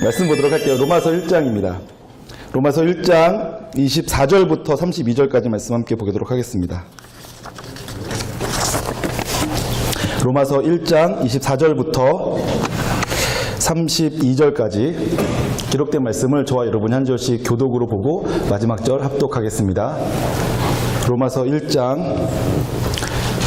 말씀 보도록 할게요. 로마서 1장입니다. 로마서 1장 24절부터 32절까지 말씀 함께 보도록 하겠습니다. 로마서 1장 24절부터 32절까지 기록된 말씀을 저와 여러분이 한 절씩 교독으로 보고 마지막 절 합독하겠습니다. 로마서 1장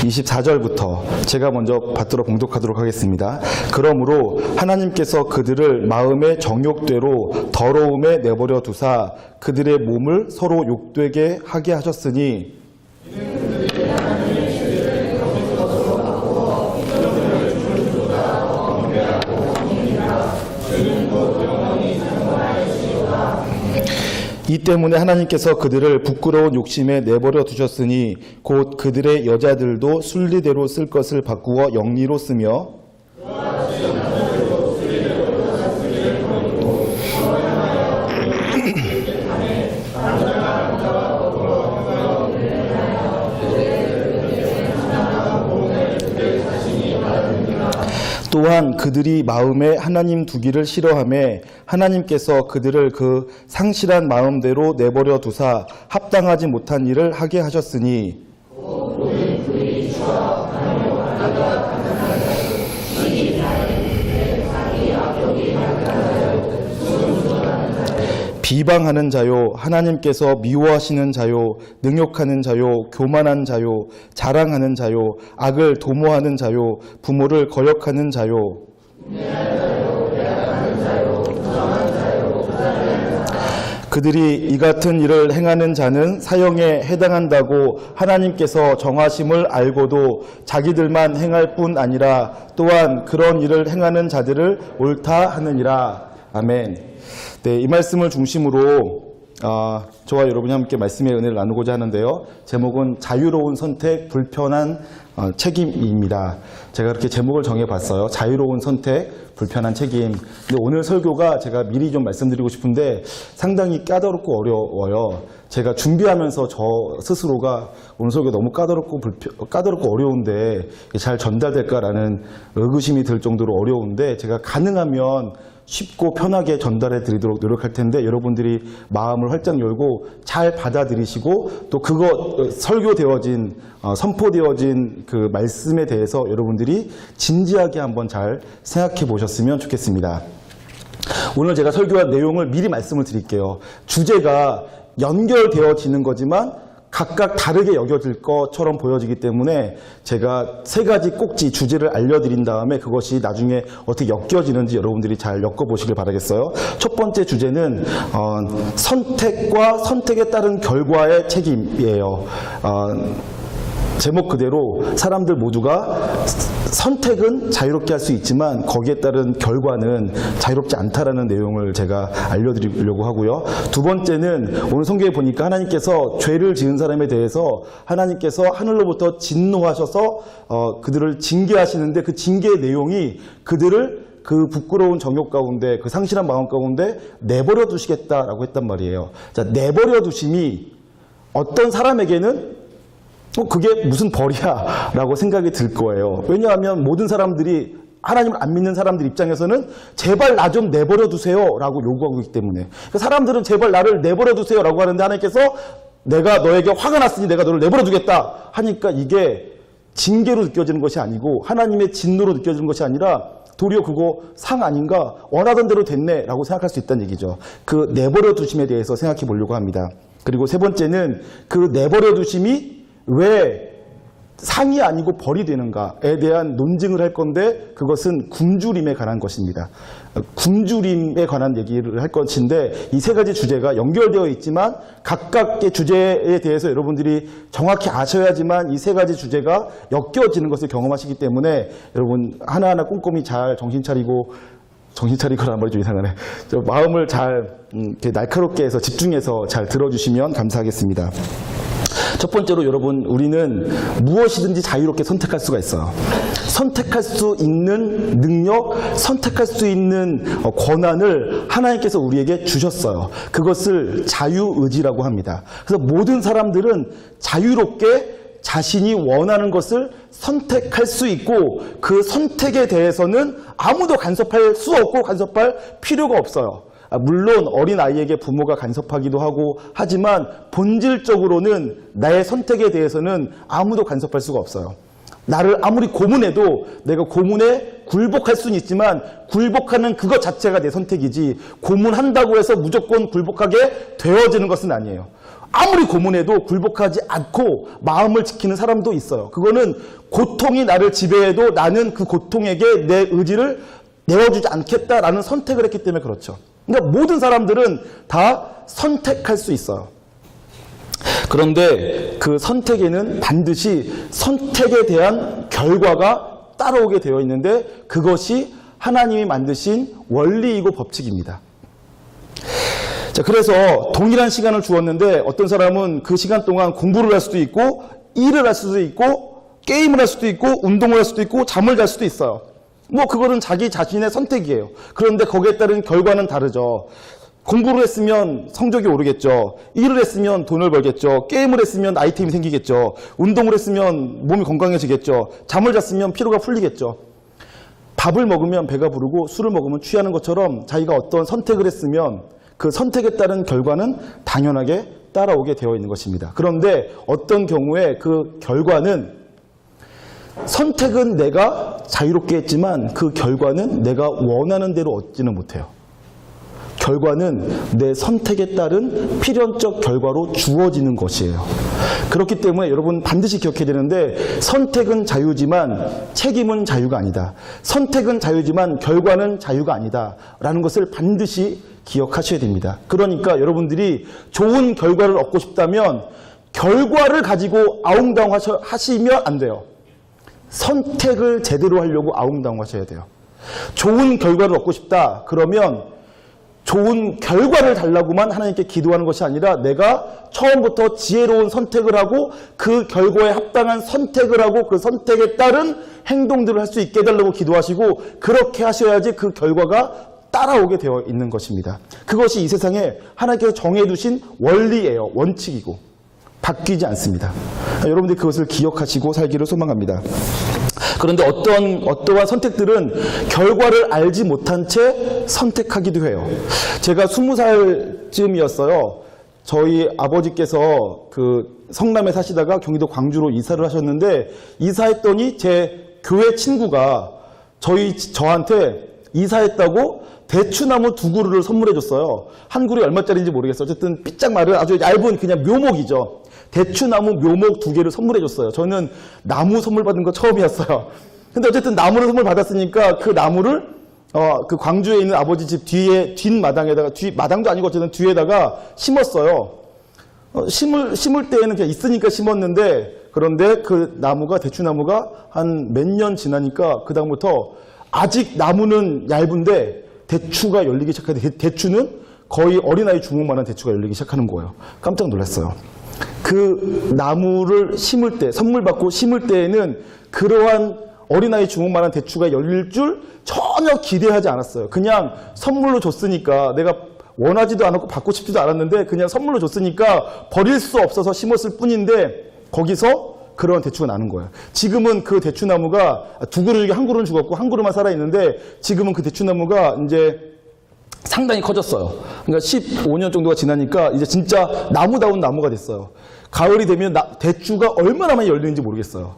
24절부터 제가 먼저 받들어 봉독하도록 하겠습니다. 그러므로 하나님께서 그들을 마음의 정욕대로 더러움에 내버려 두사 그들의 몸을 서로 욕되게 하게 하셨으니 이 때문에 하나님께서 그들을 부끄러운 욕심에 내버려 두셨으니 곧 그들의 여자들도 순리대로 쓸 것을 바꾸어 영리로 쓰며 또한 그들이 마음에 하나님 두기를 싫어하며 하나님께서 그들을 그 상실한 마음대로 내버려 두사 합당하지 못한 일을 하게 하셨으니 비방하는 자요, 하나님께서 미워하시는 자요, 능욕하는 자요, 교만한 자요, 자랑하는 자요, 악을 도모하는 자요, 부모를 거역하는 자요, 그들이 이 같은 일을 행하는 자는 사형에 해당한다고 하나님께서 정하심을 알고도 자기들만 행할 뿐 아니라 또한 그런 일을 행하는 자들을 옳다 하느니라. 아멘. 네, 이 말씀을 중심으로 저와 여러분이 함께 말씀의 은혜를 나누고자 하는데요. 제목은 자유로운 선택, 불편한 책임입니다. 제가 그렇게 제목을 정해봤어요. 자유로운 선택, 불편한 책임. 근데 오늘 설교가 제가 미리 좀 말씀드리고 싶은데 상당히 까다롭고 어려워요. 제가 준비하면서 저 스스로가 오늘 설교 너무 까다롭고 어려운데 잘 전달될까라는 의구심이 들 정도로 어려운데 제가 가능하면 쉽고 편하게 전달해 드리도록 노력할 텐데 여러분들이 마음을 활짝 열고 잘 받아들이시고 또 그거 설교되어진 선포되어진 그 말씀에 대해서 여러분들이 진지하게 한번 잘 생각해 보셨으면 좋겠습니다. 오늘 제가 설교할 내용을 미리 말씀을 드릴게요. 주제가 연결되어지는 거지만 각각 다르게 여겨질 것처럼 보여지기 때문에 제가 세 가지 꼭지 주제를 알려드린 다음에 그것이 나중에 어떻게 엮여지는지 여러분들이 잘 엮어보시길 바라겠어요. 첫 번째 주제는 선택과 선택에 따른 결과의 책임이에요. 제목 그대로 사람들 모두가 선택은 자유롭게 할 수 있지만 거기에 따른 결과는 자유롭지 않다라는 내용을 제가 알려드리려고 하고요. 두 번째는 오늘 성경에 보니까 하나님께서 죄를 지은 사람에 대해서 하나님께서 하늘로부터 진노하셔서 그들을 징계하시는데 그 징계의 내용이 그들을 그 부끄러운 정욕 가운데 그 상실한 마음 가운데 내버려 두시겠다라고 했단 말이에요. 자, 내버려 두심이 어떤 사람에게는 그게 무슨 벌이야 라고 생각이 들 거예요. 왜냐하면 모든 사람들이 하나님을 안 믿는 사람들 입장에서는 제발 나 좀 내버려 두세요 라고 요구하고 있기 때문에 사람들은 제발 나를 내버려 두세요 라고 하는데 하나님께서 내가 너에게 화가 났으니 내가 너를 내버려 두겠다 하니까 이게 징계로 느껴지는 것이 아니고 하나님의 진노로 느껴지는 것이 아니라 도리어 그거 상 아닌가 원하던 대로 됐네 라고 생각할 수 있다는 얘기죠. 그 내버려 두심에 대해서 생각해 보려고 합니다. 그리고 세 번째는 그 내버려 두심이 왜 상이 아니고 벌이 되는가에 대한 논증을 할 건데 그것은 굶주림에 관한 것입니다. 굶주림에 관한 얘기를 할 것인데 이 세 가지 주제가 연결되어 있지만 각각의 주제에 대해서 여러분들이 정확히 아셔야지만 이 세 가지 주제가 엮여지는 것을 경험하시기 때문에 여러분 하나하나 꼼꼼히 잘 정신 차리거라는 말이 좀 이상하네. 마음을 잘 이렇게 날카롭게 해서 집중해서 잘 들어주시면 감사하겠습니다. 첫 번째로 여러분 우리는 무엇이든지 자유롭게 선택할 수가 있어요. 선택할 수 있는 능력, 선택할 수 있는 권한을 하나님께서 우리에게 주셨어요. 그것을 자유의지라고 합니다. 그래서 모든 사람들은 자유롭게 자신이 원하는 것을 선택할 수 있고 그 선택에 대해서는 아무도 간섭할 수 없고 간섭할 필요가 없어요. 물론 어린아이에게 부모가 간섭하기도 하고 하지만 본질적으로는 나의 선택에 대해서는 아무도 간섭할 수가 없어요. 나를 아무리 고문해도 내가 고문에 굴복할 수는 있지만 굴복하는 그것 자체가 내 선택이지 고문한다고 해서 무조건 굴복하게 되어지는 것은 아니에요. 아무리 고문해도 굴복하지 않고 마음을 지키는 사람도 있어요. 그거는 고통이 나를 지배해도 나는 그 고통에게 내 의지를 내어주지 않겠다라는 선택을 했기 때문에 그렇죠. 그러니까 모든 사람들은 다 선택할 수 있어요. 그런데 그 선택에는 반드시 선택에 대한 결과가 따라오게 되어 있는데 그것이 하나님이 만드신 원리이고 법칙입니다. 자, 그래서 동일한 시간을 주었는데 어떤 사람은 그 시간 동안 공부를 할 수도 있고 일을 할 수도 있고 게임을 할 수도 있고 운동을 할 수도 있고 잠을 잘 수도 있어요. 뭐 그거는 자기 자신의 선택이에요. 그런데 거기에 따른 결과는 다르죠. 공부를 했으면 성적이 오르겠죠. 일을 했으면 돈을 벌겠죠. 게임을 했으면 아이템이 생기겠죠. 운동을 했으면 몸이 건강해지겠죠. 잠을 잤으면 피로가 풀리겠죠. 밥을 먹으면 배가 부르고 술을 먹으면 취하는 것처럼 자기가 어떤 선택을 했으면 그 선택에 따른 결과는 당연하게 따라오게 되어 있는 것입니다. 그런데 어떤 경우에 그 결과는 선택은 내가 자유롭게 했지만 그 결과는 내가 원하는 대로 얻지는 못해요. 결과는 내 선택에 따른 필연적 결과로 주어지는 것이에요. 그렇기 때문에 여러분 반드시 기억해야 되는데 선택은 자유지만 책임은 자유가 아니다. 선택은 자유지만 결과는 자유가 아니다. 라는 것을 반드시 기억하셔야 됩니다. 그러니까 여러분들이 좋은 결과를 얻고 싶다면 결과를 가지고 아웅다웅 하시면 안 돼요. 선택을 제대로 하려고 아웅다웅 하셔야 돼요. 좋은 결과를 얻고 싶다. 그러면 좋은 결과를 달라고만 하나님께 기도하는 것이 아니라 내가 처음부터 지혜로운 선택을 하고 그 결과에 합당한 선택을 하고 그 선택에 따른 행동들을 할 수 있게 해달라고 기도하시고 그렇게 하셔야지 그 결과가 따라오게 되어 있는 것입니다. 그것이 이 세상에 하나님께서 정해두신 원리예요. 원칙이고 바뀌지 않습니다. 여러분들이 그것을 기억하시고 살기를 소망합니다. 그런데 어떠한 선택들은 결과를 알지 못한 채 선택하기도 해요. 제가 20살쯤이었어요. 저희 아버지께서 그 성남에 사시다가 경기도 광주로 이사를 하셨는데 이사했더니 제 교회 친구가 저한테 이사했다고 대추나무 2그루를 선물해 줬어요. 한 그루에 얼마짜리인지 모르겠어요. 어쨌든 삐짝 마른 아주 얇은 그냥 묘목이죠. 대추나무 묘목 2개를 선물해 줬어요. 저는 나무 선물 받은 거 처음이었어요. 근데 어쨌든 나무를 선물 받았으니까 그 나무를 그 광주에 있는 아버지 집 뒤에 뒷마당에다가 마당도 아니고 어쨌든 뒤에다가 심었어요. 심을 때에는 그냥 있으니까 심었는데 그런데 그 나무가 대추나무가 한 몇 년 지나니까 그 다음부터 아직 나무는 얇은데 대추가 열리기 시작하는데 대추는 거의 어린아이 주먹만한 대추가 열리기 시작하는 거예요. 깜짝 놀랐어요. 그 나무를 심을 때, 선물 받고 심을 때에는 그러한 어린아이 주먹만한 대추가 열릴 줄 전혀 기대하지 않았어요. 그냥 선물로 줬으니까 내가 원하지도 않았고 받고 싶지도 않았는데 그냥 선물로 줬으니까 버릴 수 없어서 심었을 뿐인데 거기서 그런 대추가 나는 거예요. 지금은 그 대추나무가 2그루 중에 1그루는 죽었고 1그루만 살아있는데 지금은 그 대추나무가 이제 상당히 커졌어요. 그러니까 15년 정도가 지나니까 이제 진짜 나무다운 나무가 됐어요. 가을이 되면 대추가 얼마나 많이 열리는지 모르겠어요.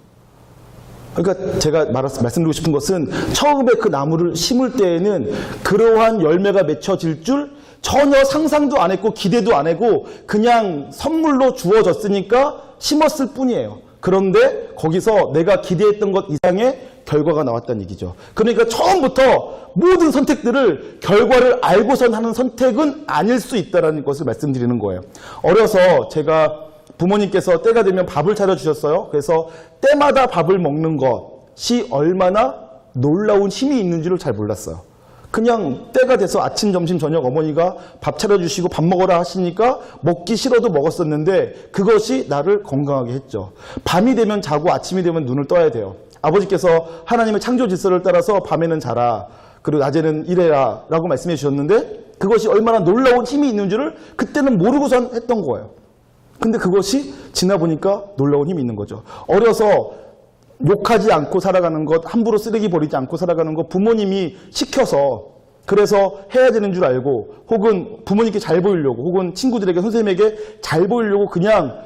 그러니까 제가 말씀드리고 싶은 것은 처음에 그 나무를 심을 때에는 그러한 열매가 맺혀질 줄 전혀 상상도 안 했고 기대도 안 했고 그냥 선물로 주어졌으니까 심었을 뿐이에요. 그런데 거기서 내가 기대했던 것 이상의 결과가 나왔다는 얘기죠. 그러니까 처음부터 모든 선택들을 결과를 알고선 하는 선택은 아닐 수 있다는 것을 말씀드리는 거예요. 어려서 제가 부모님께서 때가 되면 밥을 차려주셨어요. 그래서 때마다 밥을 먹는 것이 얼마나 놀라운 힘이 있는 줄을 잘 몰랐어요. 그냥 때가 돼서 아침, 점심, 저녁 어머니가 밥 차려주시고 밥 먹어라 하시니까 먹기 싫어도 먹었었는데 그것이 나를 건강하게 했죠. 밤이 되면 자고 아침이 되면 눈을 떠야 돼요. 아버지께서 하나님의 창조 질서를 따라서 밤에는 자라 그리고 낮에는 일해라 라고 말씀해 주셨는데 그것이 얼마나 놀라운 힘이 있는 줄을 그때는 모르고선 했던 거예요. 근데 그것이 지나 보니까 놀라운 힘이 있는 거죠. 어려서 욕하지 않고 살아가는 것, 함부로 쓰레기 버리지 않고 살아가는 것 부모님이 시켜서 그래서 해야 되는 줄 알고 혹은 부모님께 잘 보이려고 혹은 친구들에게 선생님에게 잘 보이려고 그냥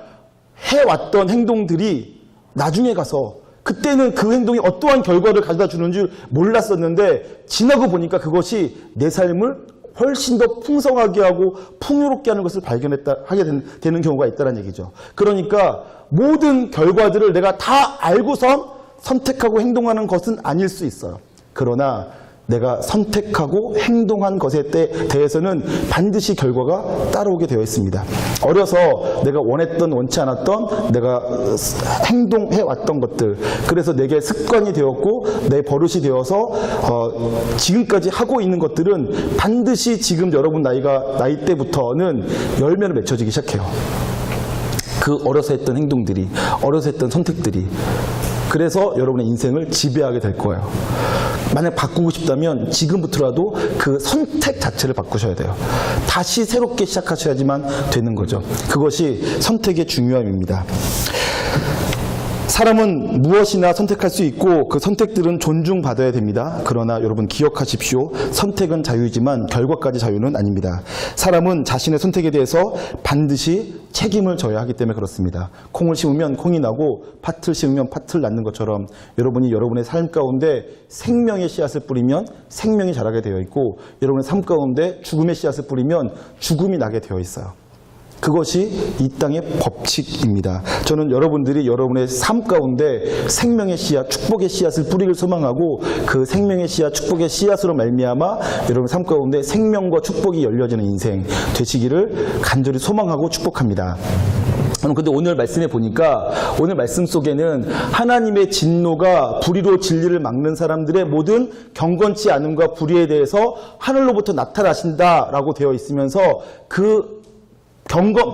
해왔던 행동들이 나중에 가서 그때는 그 행동이 어떠한 결과를 가져다 주는 줄 몰랐었는데 지나고 보니까 그것이 내 삶을 훨씬 더 풍성하게 하고 풍요롭게 하는 것을 하게 되는 경우가 있다는 얘기죠. 그러니까 모든 결과들을 내가 다 알고선 선택하고 행동하는 것은 아닐 수 있어요. 그러나 내가 선택하고 행동한 것에 대해서는 반드시 결과가 따라오게 되어 있습니다. 어려서 내가 원했던 원치 않았던 내가 행동해왔던 것들, 그래서 내게 습관이 되었고 내 버릇이 되어서 지금까지 하고 있는 것들은 반드시 지금 여러분 나이 때부터는 열매를 맺혀지기 시작해요. 그 어려서 했던 행동들이, 어려서 했던 선택들이, 그래서 여러분의 인생을 지배하게 될 거예요. 만약 바꾸고 싶다면 지금부터라도 그 선택 자체를 바꾸셔야 돼요. 다시 새롭게 시작하셔야지만 되는 거죠. 그것이 선택의 중요함입니다. 사람은 무엇이나 선택할 수 있고 그 선택들은 존중받아야 됩니다. 그러나 여러분 기억하십시오. 선택은 자유이지만 결과까지 자유는 아닙니다. 사람은 자신의 선택에 대해서 반드시 책임을 져야 하기 때문에 그렇습니다. 콩을 심으면 콩이 나고 팥을 심으면 팥을 낳는 것처럼 여러분이 여러분의 삶 가운데 생명의 씨앗을 뿌리면 생명이 자라게 되어 있고 여러분의 삶 가운데 죽음의 씨앗을 뿌리면 죽음이 나게 되어 있어요. 그것이 이 땅의 법칙입니다. 저는 여러분들이 여러분의 삶 가운데 생명의 씨앗, 축복의 씨앗을 뿌리길 소망하고 그 생명의 씨앗, 축복의 씨앗으로 말미암아 여러분 삶 가운데 생명과 축복이 열려지는 인생 되시기를 간절히 소망하고 축복합니다. 그런데 오늘 말씀에 보니까 오늘 말씀 속에는 하나님의 진노가 불의로 진리를 막는 사람들의 모든 경건치 않음과 불의에 대해서 하늘로부터 나타나신다라고 되어 있으면서 그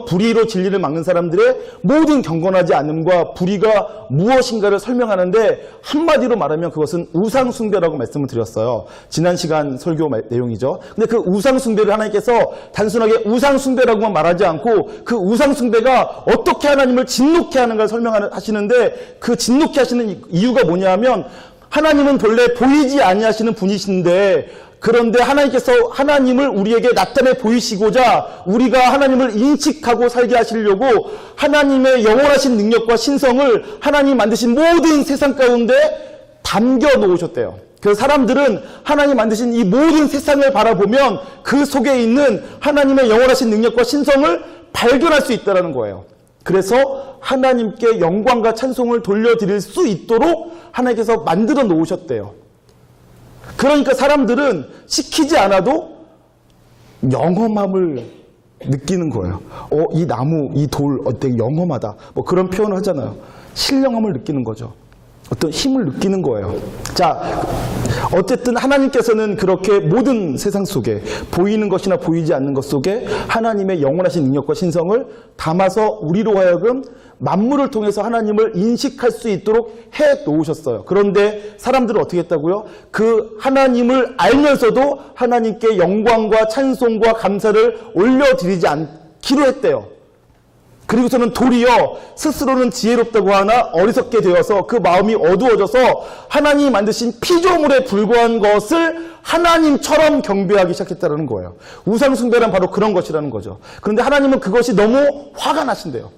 불의로 진리를 막는 사람들의 모든 경건하지 않음과 불의가 무엇인가를 설명하는데 한마디로 말하면 그것은 우상숭배라고 말씀을 드렸어요. 지난 시간 설교 내용이죠. 근데 그 우상숭배를 하나님께서 단순하게 우상숭배라고만 말하지 않고 그 우상숭배가 어떻게 하나님을 진노케 하는가를 설명하시는데 그 진노케 하시는 이유가 뭐냐 하면 하나님은 본래 보이지 아니하시는 분이신데 그런데 하나님께서 하나님을 우리에게 나타내 보이시고자 우리가 하나님을 인식하고 살게 하시려고 하나님의 영원하신 능력과 신성을 하나님 만드신 모든 세상 가운데 담겨 놓으셨대요. 그래서 사람들은 하나님 만드신 이 모든 세상을 바라보면 그 속에 있는 하나님의 영원하신 능력과 신성을 발견할 수 있다는 거예요. 그래서 하나님께 영광과 찬송을 돌려드릴 수 있도록 하나님께서 만들어 놓으셨대요. 그러니까 사람들은 시키지 않아도 영험함을 느끼는 거예요. 이 나무, 이 돌 되게 영험하다. 뭐 그런 표현을 하잖아요. 신령함을 느끼는 거죠. 어떤 힘을 느끼는 거예요. 자, 어쨌든 하나님께서는 그렇게 모든 세상 속에 보이는 것이나 보이지 않는 것 속에 하나님의 영원하신 능력과 신성을 담아서 우리로 하여금 만물을 통해서 하나님을 인식할 수 있도록 해 놓으셨어요. 그런데 사람들은 어떻게 했다고요? 그 하나님을 알면서도 하나님께 영광과 찬송과 감사를 올려드리지 않기로 했대요. 그리고서는 도리어 스스로는 지혜롭다고 하나 어리석게 되어서 그 마음이 어두워져서 하나님이 만드신 피조물에 불과한 것을 하나님처럼 경배하기 시작했다는 거예요. 우상숭배란 바로 그런 것이라는 거죠. 그런데 하나님은 그것이 너무 화가 나신대요.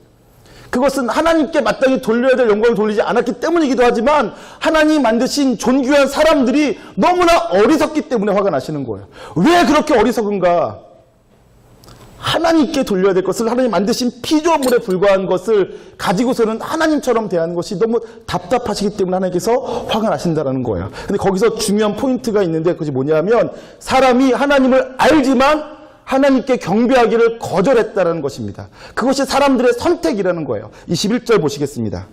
그것은 하나님께 마땅히 돌려야 될 영광을 돌리지 않았기 때문이기도 하지만 하나님이 만드신 존귀한 사람들이 너무나 어리석기 때문에 화가 나시는 거예요. 왜 그렇게 어리석은가? 하나님께 돌려야 될 것을 하나님 만드신 피조물에 불과한 것을 가지고서는 하나님처럼 대하는 것이 너무 답답하시기 때문에 하나님께서 화가 나신다는 거예요. 근데 거기서 중요한 포인트가 있는데 그것이 뭐냐면 사람이 하나님을 알지만 하나님께 경배하기를 거절했다는 것입니다. 그것이 사람들의 선택이라는 거예요. 21절 보시겠습니다.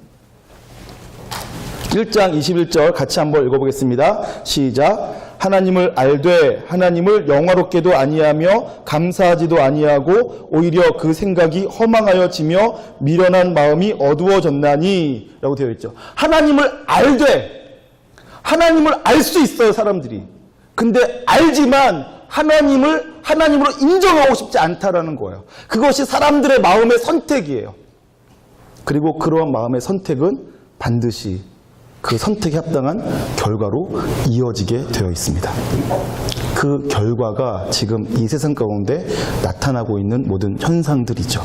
1장 21절 같이 한번 읽어보겠습니다. 시작. 하나님을 알되 하나님을 영화롭게도 아니하며 감사하지도 아니하고 오히려 그 생각이 허망하여지며 미련한 마음이 어두워졌나니 라고 되어 있죠. 하나님을 알되 하나님을 알 수 있어요 사람들이. 근데 알지만 하나님으로 인정하고 싶지 않다라는 거예요. 그것이 사람들의 마음의 선택이에요. 그리고 그러한 마음의 선택은 반드시 그 선택에 합당한 결과로 이어지게 되어 있습니다. 그 결과가 지금 이 세상 가운데 나타나고 있는 모든 현상들이죠.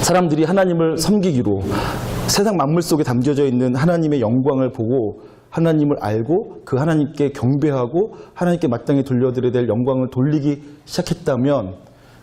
사람들이 하나님을 섬기기로 세상 만물 속에 담겨져 있는 하나님의 영광을 보고 하나님을 알고 그 하나님께 경배하고 하나님께 마땅히 돌려드려야 될 영광을 돌리기 시작했다면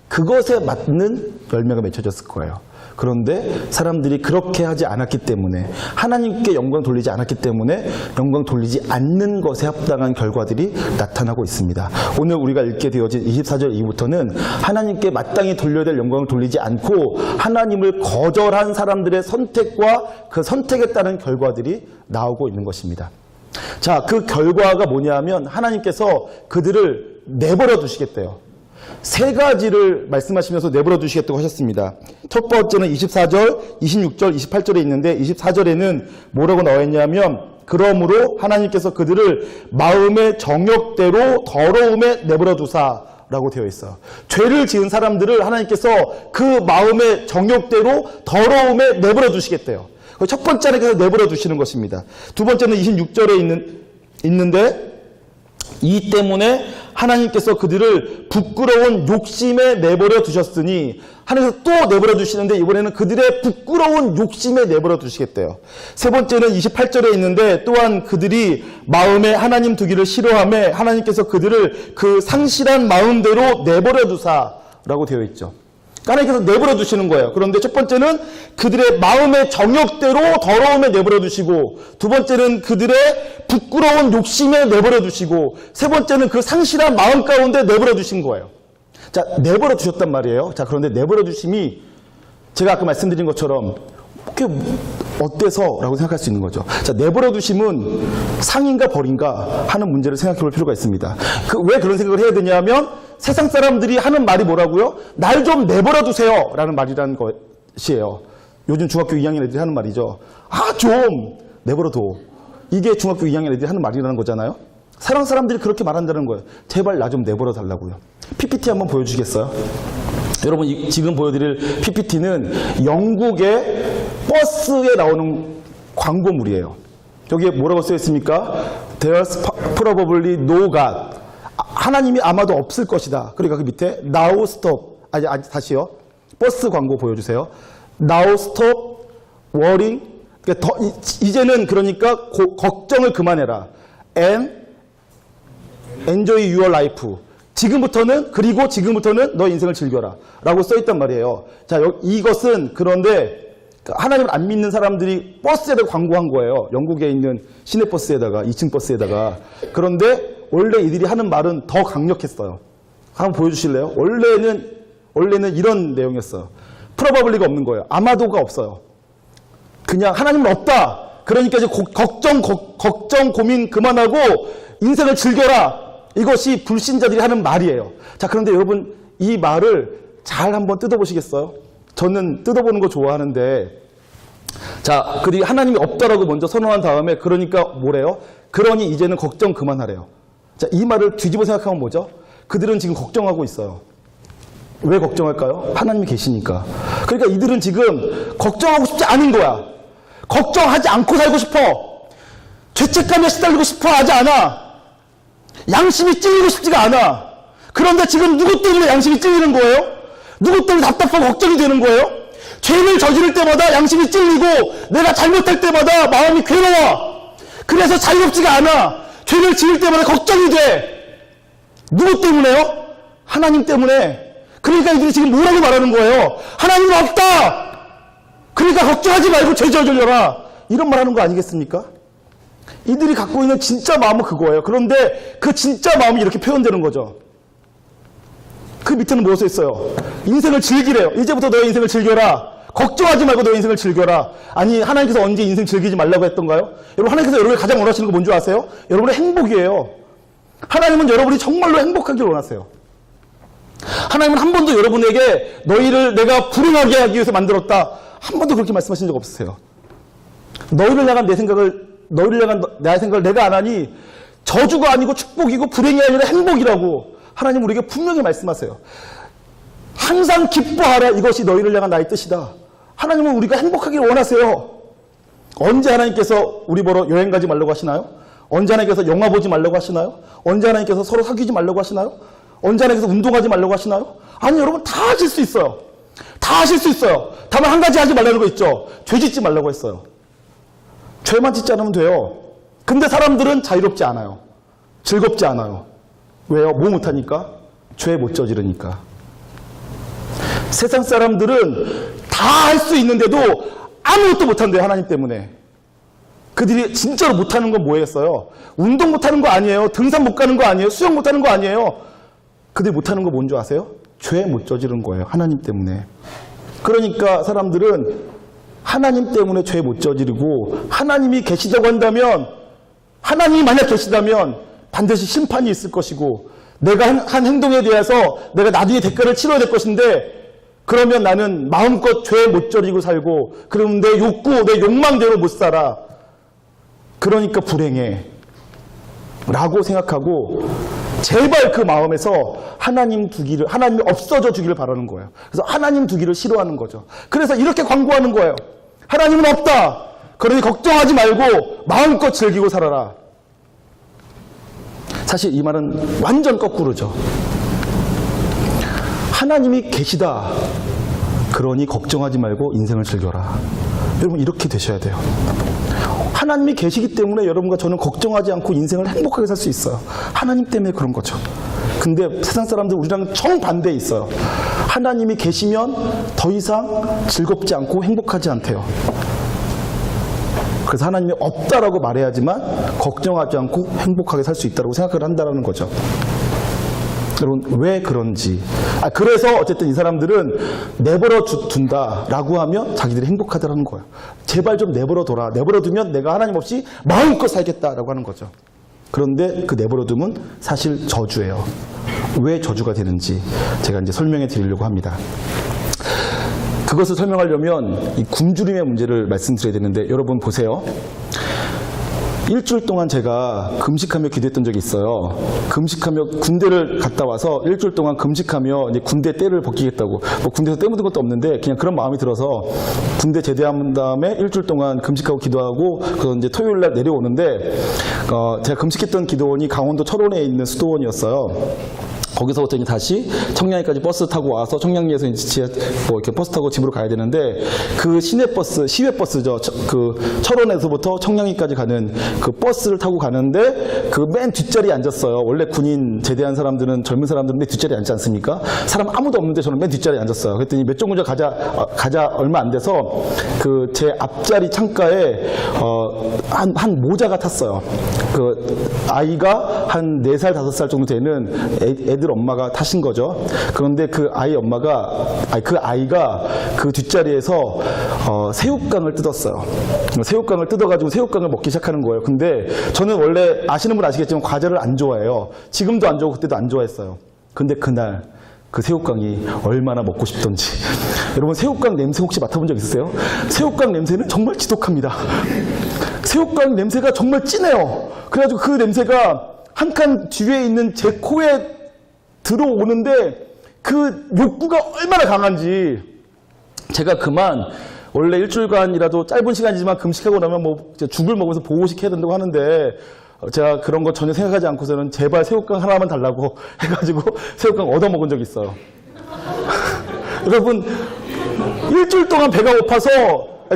그것에 맞는 열매가 맺혀졌을 거예요. 그런데 사람들이 그렇게 하지 않았기 때문에 하나님께 영광 돌리지 않았기 때문에 영광 돌리지 않는 것에 합당한 결과들이 나타나고 있습니다. 오늘 우리가 읽게 되어진 24절 이후부터는 하나님께 마땅히 돌려야 될 영광을 돌리지 않고 하나님을 거절한 사람들의 선택과 그 선택에 따른 결과들이 나오고 있는 것입니다. 자, 그 결과가 뭐냐면 하나님께서 그들을 내버려 두시겠대요. 세 가지를 말씀하시면서 내버려 두시겠다고 하셨습니다. 첫 번째는 24절, 26절, 28절에 있는데 24절에는 뭐라고 나와 있냐면 그러므로 하나님께서 그들을 마음의 정욕대로 더러움에 내버려 두사라고 되어 있어요. 죄를 지은 사람들을 하나님께서 그 마음의 정욕대로 더러움에 내버려 두시겠대요. 첫 번째 하나님께서 내버려 두시는 것입니다. 두 번째는 26절에 있는데 이 때문에 하나님께서 그들을 부끄러운 욕심에 내버려 두셨으니 하나님께서 또 내버려 두시는데 이번에는 그들의 부끄러운 욕심에 내버려 두시겠대요. 세 번째는 28절에 있는데 또한 그들이 마음에 하나님 두기를 싫어하며 하나님께서 그들을 그 상실한 마음대로 내버려 두사라고 되어 있죠. 하나님께서 내버려 두시는 거예요. 그런데 첫 번째는 그들의 마음의 정욕대로 더러움에 내버려 두시고 두 번째는 그들의 부끄러운 욕심에 내버려 두시고 세 번째는 그 상실한 마음 가운데 내버려 두신 거예요. 자, 내버려 두셨단 말이에요. 자, 그런데 내버려 두심이 제가 아까 말씀드린 것처럼 그게 어때서? 라고 생각할 수 있는 거죠. 자, 내버려 두심은 상인가 벌인가 하는 문제를 생각해 볼 필요가 있습니다. 왜 그런 생각을 해야 되냐면 세상 사람들이 하는 말이 뭐라고요? 날 좀 내버려 두세요 라는 말이라는 것이에요. 요즘 중학교 2학년 애들이 하는 말이죠. 아, 좀 내버려 둬. 이게 중학교 2학년 애들이 하는 말이라는 거잖아요. 사랑 사람들이 그렇게 말한다는 거예요. 제발 나 좀 내버려 달라고요. PPT 한번 보여주시겠어요? 여러분 지금 보여드릴 PPT는 영국의 버스에 나오는 광고물이에요. 여기에 뭐라고 써 있습니까? There's probably no God. 하나님이 아마도 없을 것이다. 그러니까 그 밑에 Now stop. 다시요. 버스 광고 보여주세요. Now stop worrying. 그러니까 이제는 그러니까 걱정을 그만해라. And enjoy your life. 그리고 지금부터는 너 인생을 즐겨라 라고 써있단 말이에요. 자, 이것은 그런데 하나님을 안 믿는 사람들이 버스에다 광고한 거예요. 영국에 있는 시내버스에다가 2층 버스에다가. 그런데 원래 이들이 하는 말은 더 강력했어요. 한번 보여주실래요? 원래는 이런 내용이었어요. 프로바블리가 없는 거예요. 아마도가 없어요. 그냥 하나님은 없다. 그러니까 이제 걱정 고민 그만하고 인생을 즐겨라. 이것이 불신자들이 하는 말이에요. 자, 그런데 여러분 이 말을 잘 한번 뜯어보시겠어요? 저는 뜯어보는 거 좋아하는데, 자, 그들이 하나님이 없다라고 먼저 선언한 다음에 그러니까 뭐래요? 그러니 이제는 걱정 그만하래요. 자, 이 말을 뒤집어 생각하면 뭐죠? 그들은 지금 걱정하고 있어요. 왜 걱정할까요? 하나님이 계시니까. 그러니까 이들은 지금 걱정하고 싶지 않은 거야. 걱정하지 않고 살고 싶어. 죄책감에 시달리고 싶어 하지 않아. 양심이 찔리고 싶지가 않아. 그런데 지금 누구 때문에 양심이 찔리는 거예요? 누구 때문에 답답하고 걱정이 되는 거예요? 죄를 저지를 때마다 양심이 찔리고 내가 잘못할 때마다 마음이 괴로워. 그래서 자유롭지가 않아. 죄를 지을 때마다 걱정이 돼. 누구 때문에요? 하나님 때문에. 그러니까 이들이 지금 뭐라고 말하는 거예요? 하나님 없다. 그러니까 걱정하지 말고 죄 저질러라. 이런 말하는 거 아니겠습니까? 이들이 갖고 있는 진짜 마음은 그거예요. 그런데 그 진짜 마음이 이렇게 표현되는 거죠. 그 밑에는 뭐 써 있어요? 인생을 즐기래요. 이제부터 너의 인생을 즐겨라. 걱정하지 말고 너의 인생을 즐겨라. 아니, 하나님께서 언제 인생 즐기지 말라고 했던가요? 여러분, 하나님께서 여러분이 가장 원하시는 거 뭔지 아세요? 여러분의 행복이에요. 하나님은 여러분이 정말로 행복하길 원하세요. 하나님은 한 번도 여러분에게 너희를 내가 불행하게 하기 위해서 만들었다. 한 번도 그렇게 말씀하신 적 없으세요. 너희를 향한 나의 생각을 내가 안 하니 저주가 아니고 축복이고 불행이 아니라 행복이라고 하나님 우리에게 분명히 말씀하세요. 항상 기뻐하라. 이것이 너희를 향한 나의 뜻이다. 하나님은 우리가 행복하기를 원하세요. 언제 하나님께서 우리 보러 여행 가지 말라고 하시나요? 언제 하나님께서 영화 보지 말라고 하시나요? 언제 하나님께서 서로 사귀지 말라고 하시나요? 언제 하나님께서 운동하지 말라고 하시나요? 아니, 여러분 다 하실 수 있어요. 다 하실 수 있어요. 다만 한 가지 하지 말라는 거 있죠. 죄 짓지 말라고 했어요. 죄만 짓지 않으면 돼요. 근데 사람들은 자유롭지 않아요. 즐겁지 않아요. 왜요? 뭐 못하니까? 죄 못 저지르니까. 세상 사람들은 다 할 수 있는데도 아무것도 못한대요. 하나님 때문에. 그들이 진짜로 못하는 건 뭐였어요? 운동 못하는 거 아니에요. 등산 못 가는 거 아니에요. 수영 못하는 거 아니에요. 그들이 못하는 거 뭔지 아세요? 죄 못 저지른 거예요. 하나님 때문에. 그러니까 사람들은 하나님 때문에 죄 못 저지르고, 하나님이 계시다고 한다면, 하나님이 만약 계시다면 반드시 심판이 있을 것이고, 내가 한 행동에 대해서 내가 나중에 대가를 치러야 될 것인데, 그러면 나는 마음껏 죄 못 저지르고 살고, 그러면 내 욕구, 내 욕망대로 못 살아. 그러니까 불행해. 라고 생각하고, 제발 그 마음에서 하나님이 없어져 주기를 바라는 거예요. 그래서 하나님 두기를 싫어하는 거죠. 그래서 이렇게 광고하는 거예요. 하나님은 없다. 그러니 걱정하지 말고 마음껏 즐기고 살아라. 사실 이 말은 완전 거꾸로죠. 하나님이 계시다. 그러니 걱정하지 말고 인생을 즐겨라. 여러분 이렇게 되셔야 돼요. 하나님이 계시기 때문에 여러분과 저는 걱정하지 않고 인생을 행복하게 살 수 있어요. 하나님 때문에 그런 거죠. 근데 세상 사람들 우리랑 정반대에 있어요. 하나님이 계시면 더 이상 즐겁지 않고 행복하지 않대요. 그래서 하나님이 없다라고 말해야지만 걱정하지 않고 행복하게 살 수 있다고 생각을 한다는 거죠. 여러분 왜 그런지. 그래서 어쨌든 이 사람들은 내버려 둔다라고 하면 자기들이 행복하다라는 거예요. 제발 좀 내버려 둬라. 내버려 두면 내가 하나님 없이 마음껏 살겠다라고 하는 거죠. 그런데 그 내버려 두면 사실 저주예요. 왜 저주가 되는지 제가 이제 설명해 드리려고 합니다. 그것을 설명하려면 이 굶주림의 문제를 말씀드려야 되는데, 여러분 보세요. 일주일 동안 제가 금식하며 기도했던 적이 있어요. 금식하며 군대를 갔다 와서 일주일 동안 금식하며 이제 군대 때를 벗기겠다고. 뭐 군대에서 때 묻은 것도 없는데 그냥 그런 마음이 들어서 군대 제대한 다음에 일주일 동안 금식하고 기도하고, 그래서 이제 토요일 날 내려오는데 제가 금식했던 기도원이 강원도 철원에 있는 수도원이었어요. 거기서부터 이제 다시 청량리까지 버스 타고 와서 청량리에서 이제 이렇게 버스 타고 집으로 가야 되는데, 그 시내버스, 시외버스죠. 그 철원에서부터 청량리까지 가는 그 버스를 타고 가는데 그 맨 뒷자리에 앉았어요. 원래 군인 제대한 사람들은, 젊은 사람들은 맨 뒷자리에 앉지 않습니까? 사람 아무도 없는데 저는 맨 뒷자리에 앉았어요. 그랬더니 몇 정거장 가자 얼마 안 돼서 그 제 앞자리 창가에 한 모자가 탔어요. 그 아이가 한 4살, 5살 정도 되는 애들 엄마가 타신 거죠. 그런데 그 아이가 그 뒷자리에서 새우깡을 뜯었어요. 새우깡을 뜯어가지고 새우깡을 먹기 시작하는 거예요. 근데 저는 원래 아시는 분 아시겠지만 과자를 안 좋아해요. 지금도 안 좋아하고 그때도 안 좋아했어요. 근데 그날 그 새우깡이 얼마나 먹고 싶던지. 여러분 새우깡 냄새 혹시 맡아본 적 있으세요? 새우깡 냄새는 정말 지독합니다. 새우깡 냄새가 정말 진해요. 그래가지고 그 냄새가 한 칸 뒤에 있는 제 코에 들어오는데 그 욕구가 얼마나 강한지. 제가 원래 일주일간이라도 짧은 시간이지만 금식하고 나면 뭐 죽을 먹으면서 보호식 해야 된다고 하는데, 제가 그런 거 전혀 생각하지 않고서는 제발 새우깡 하나만 달라고 해가지고 새우깡 얻어먹은 적이 있어요. 여러분 일주일 동안 배가 고파서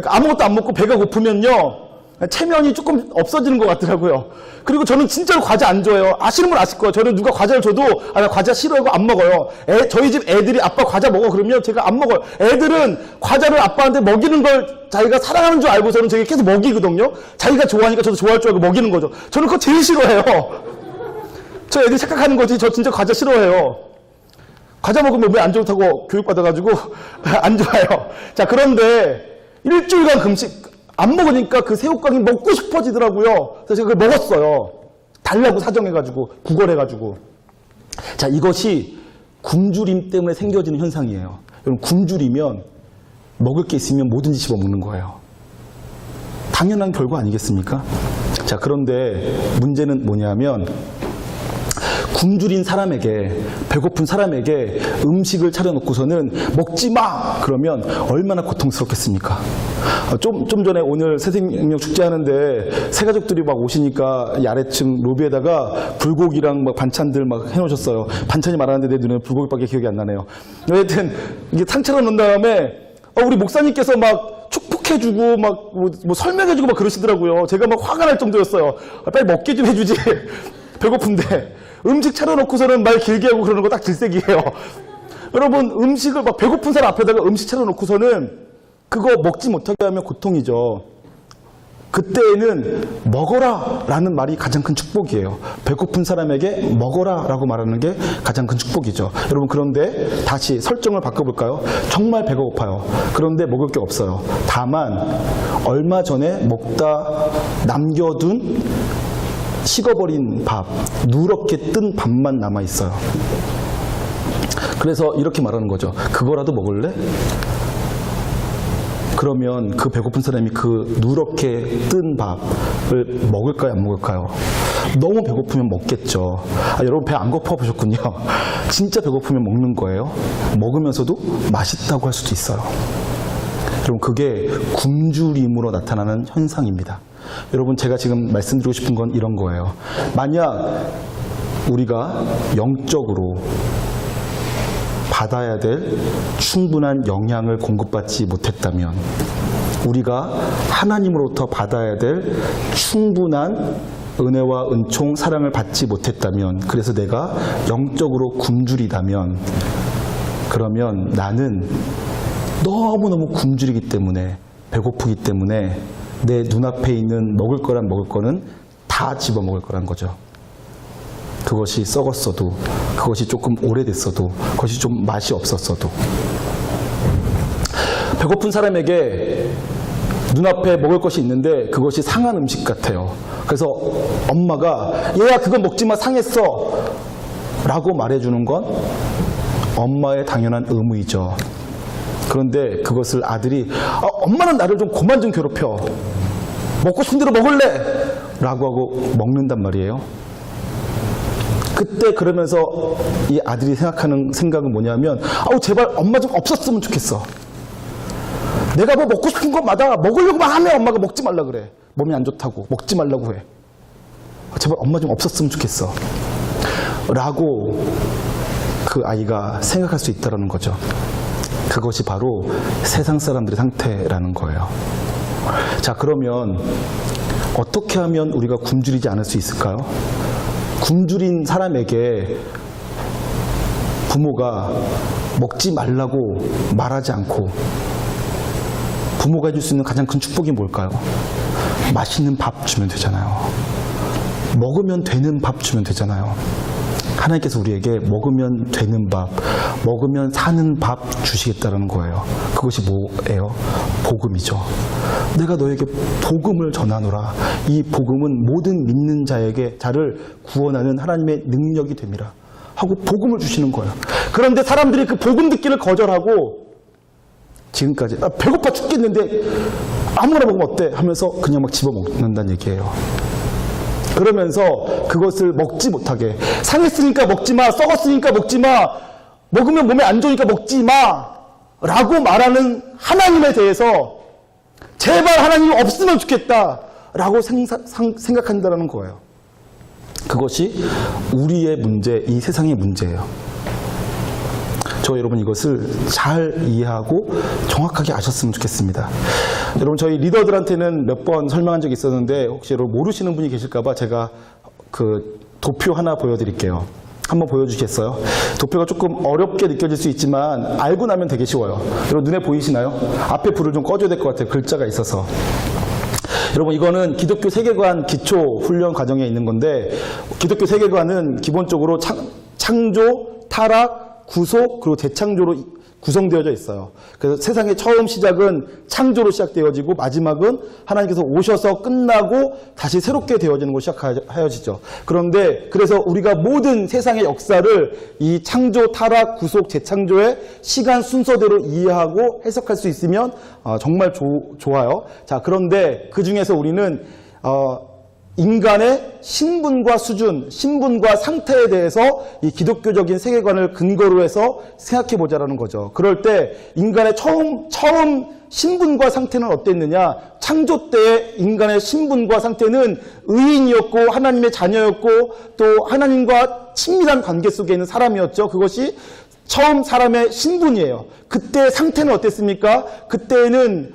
아무것도 안 먹고 배가 고프면요 체면이 조금 없어지는 것 같더라고요. 그리고 저는 진짜로 과자 안 좋아해요. 아시는 분 아실 거예요. 저는 누가 과자를 줘도 나 과자 싫어하고 안 먹어요. 저희 집 애들이 아빠 과자 먹어 그러면 제가 안 먹어요. 애들은 과자를 아빠한테 먹이는 걸 자기가 사랑하는 줄 알고서는 제가 계속 먹이거든요. 자기가 좋아하니까 저도 좋아할 줄 알고 먹이는 거죠. 저는 그거 제일 싫어해요. 저 애들이 착각하는 거지. 저 진짜 과자 싫어해요. 과자 먹으면 왜 안 좋다고 교육받아가지고 안 좋아요. 자, 그런데 일주일간 금식 안 먹으니까 그 새우깡이 먹고 싶어지더라고요. 그래서 제가 그걸 먹었어요. 달라고 사정해가지고, 구걸해가지고. 자, 이것이 굶주림 때문에 생겨지는 현상이에요. 여러분, 굶주리면 먹을 게 있으면 뭐든지 집어먹는 거예요. 당연한 결과 아니겠습니까? 자, 그런데 문제는 뭐냐면, 굶주린 사람에게, 배고픈 사람에게 음식을 차려놓고서는 먹지 마! 그러면 얼마나 고통스럽겠습니까? 좀 전에 오늘 새생명 축제하는데 새가족들이 막 오시니까 이 아래층 로비에다가 불고기랑 막 반찬들 막 해놓으셨어요. 반찬이 많았는데 내 눈에 불고기밖에 기억이 안 나네요. 하여튼 이게 상 차려놓은 다음에 우리 목사님께서 막 축복해주고 막 뭐 설명해주고 막 그러시더라고요. 제가 막 화가 날 정도였어요. 빨리 먹게 좀 해주지. 배고픈데 음식 차려놓고서는 말 길게 하고 그러는 거 딱 질색이에요. 여러분 음식을 막 배고픈 사람 앞에다가 음식 차려놓고서는 그거 먹지 못하게 하면 고통이죠. 그때에는 먹어라 라는 말이 가장 큰 축복이에요. 배고픈 사람에게 먹어라 라고 말하는 게 가장 큰 축복이죠. 여러분 그런데 다시 설정을 바꿔볼까요? 정말 배가 고파요. 그런데 먹을 게 없어요. 다만 얼마 전에 먹다 남겨둔 식어버린 밥, 누렇게 뜬 밥만 남아있어요. 그래서 이렇게 말하는 거죠. 그거라도 먹을래? 그러면 그 배고픈 사람이 그 누렇게 뜬 밥을 먹을까요? 안 먹을까요? 너무 배고프면 먹겠죠. 여러분 배 안 고파 보셨군요. 진짜 배고프면 먹는 거예요. 먹으면서도 맛있다고 할 수도 있어요. 여러분 그게 굶주림으로 나타나는 현상입니다. 여러분 제가 지금 말씀드리고 싶은 건 이런 거예요. 만약 우리가 영적으로 받아야 될 충분한 영향을 공급받지 못했다면, 우리가 하나님으로부터 받아야 될 충분한 은혜와 은총, 사랑을 받지 못했다면, 그래서 내가 영적으로 굶주리다면, 그러면 나는 너무너무 굶주리기 때문에, 배고프기 때문에 내 눈앞에 있는 먹을 거란 먹을 거는 다 집어먹을 거란 거죠. 그것이 썩었어도, 그것이 조금 오래됐어도, 그것이 좀 맛이 없었어도. 배고픈 사람에게 눈앞에 먹을 것이 있는데 그것이 상한 음식 같아요. 그래서 엄마가 얘야 그건 먹지 마, 상했어 라고 말해주는 건 엄마의 당연한 의무이죠. 그런데 그것을 아들이 엄마는 나를 좀 그만 좀 괴롭혀, 먹고 싶은 대로 먹을래 라고 하고 먹는단 말이에요. 그때 그러면서 이 아들이 생각하는 생각은 뭐냐면 제발 엄마 좀 없었으면 좋겠어. 내가 뭐 먹고 싶은 것마다 먹으려고만 하면 엄마가 먹지 말라 그래. 몸이 안 좋다고 먹지 말라고 해. 제발 엄마 좀 없었으면 좋겠어 라고 그 아이가 생각할 수 있다는 거죠. 그것이 바로 세상 사람들의 상태라는 거예요. 자, 그러면 어떻게 하면 우리가 굶주리지 않을 수 있을까요? 굶주린 사람에게 부모가 먹지 말라고 말하지 않고 부모가 해줄 수 있는 가장 큰 축복이 뭘까요? 맛있는 밥 주면 되잖아요. 먹으면 되는 밥 주면 되잖아요. 하나님께서 우리에게 먹으면 되는 밥, 먹으면 사는 밥 주시겠다는 거예요. 그것이 뭐예요? 복음이죠. 내가 너에게 복음을 전하노라. 이 복음은 모든 믿는 자를 구원하는 하나님의 능력이 됨이라 하고 복음을 주시는 거예요. 그런데 사람들이 그 복음 듣기를 거절하고 지금까지 배고파 죽겠는데 아무거나 먹으면 어때? 하면서 그냥 막 집어먹는다는 얘기예요. 그러면서 그것을 먹지 못하게, 상했으니까 먹지 마, 썩었으니까 먹지 마, 먹으면 몸에 안 좋으니까 먹지 마 라고 말하는 하나님에 대해서 제발 하나님이 없으면 좋겠다 라고 생각한다는 거예요. 그것이 우리의 문제, 이 세상의 문제예요. 저 여러분 이것을 잘 이해하고 정확하게 아셨으면 좋겠습니다. 여러분 저희 리더들한테는 몇 번 설명한 적이 있었는데 혹시 여러분 모르시는 분이 계실까봐 제가 그 도표 하나 보여드릴게요. 한번 보여주시겠어요? 도표가 조금 어렵게 느껴질 수 있지만 알고 나면 되게 쉬워요. 여러분 눈에 보이시나요? 앞에 불을 좀 꺼줘야 될 것 같아요. 글자가 있어서. 여러분 이거는 기독교 세계관 기초 훈련 과정에 있는 건데, 기독교 세계관은 기본적으로 창조, 타락, 구속, 그리고 재창조로 구성되어져 있어요. 그래서 세상의 처음 시작은 창조로 시작되어지고 마지막은 하나님께서 오셔서 끝나고 다시 새롭게 되어지는 것으로 시작하여지죠. 그런데 그래서 우리가 모든 세상의 역사를 이 창조, 타락, 구속, 재창조의 시간 순서대로 이해하고 해석할 수 있으면 정말 좋아요. 자, 그런데 그 중에서 우리는 인간의 신분과 수준, 신분과 상태에 대해서 이 기독교적인 세계관을 근거로 해서 생각해 보자라는 거죠. 그럴 때 인간의 처음 신분과 상태는 어땠느냐? 창조 때 인간의 신분과 상태는 의인이었고 하나님의 자녀였고 또 하나님과 친밀한 관계 속에 있는 사람이었죠. 그것이 처음 사람의 신분이에요. 그때 상태는 어땠습니까? 그때는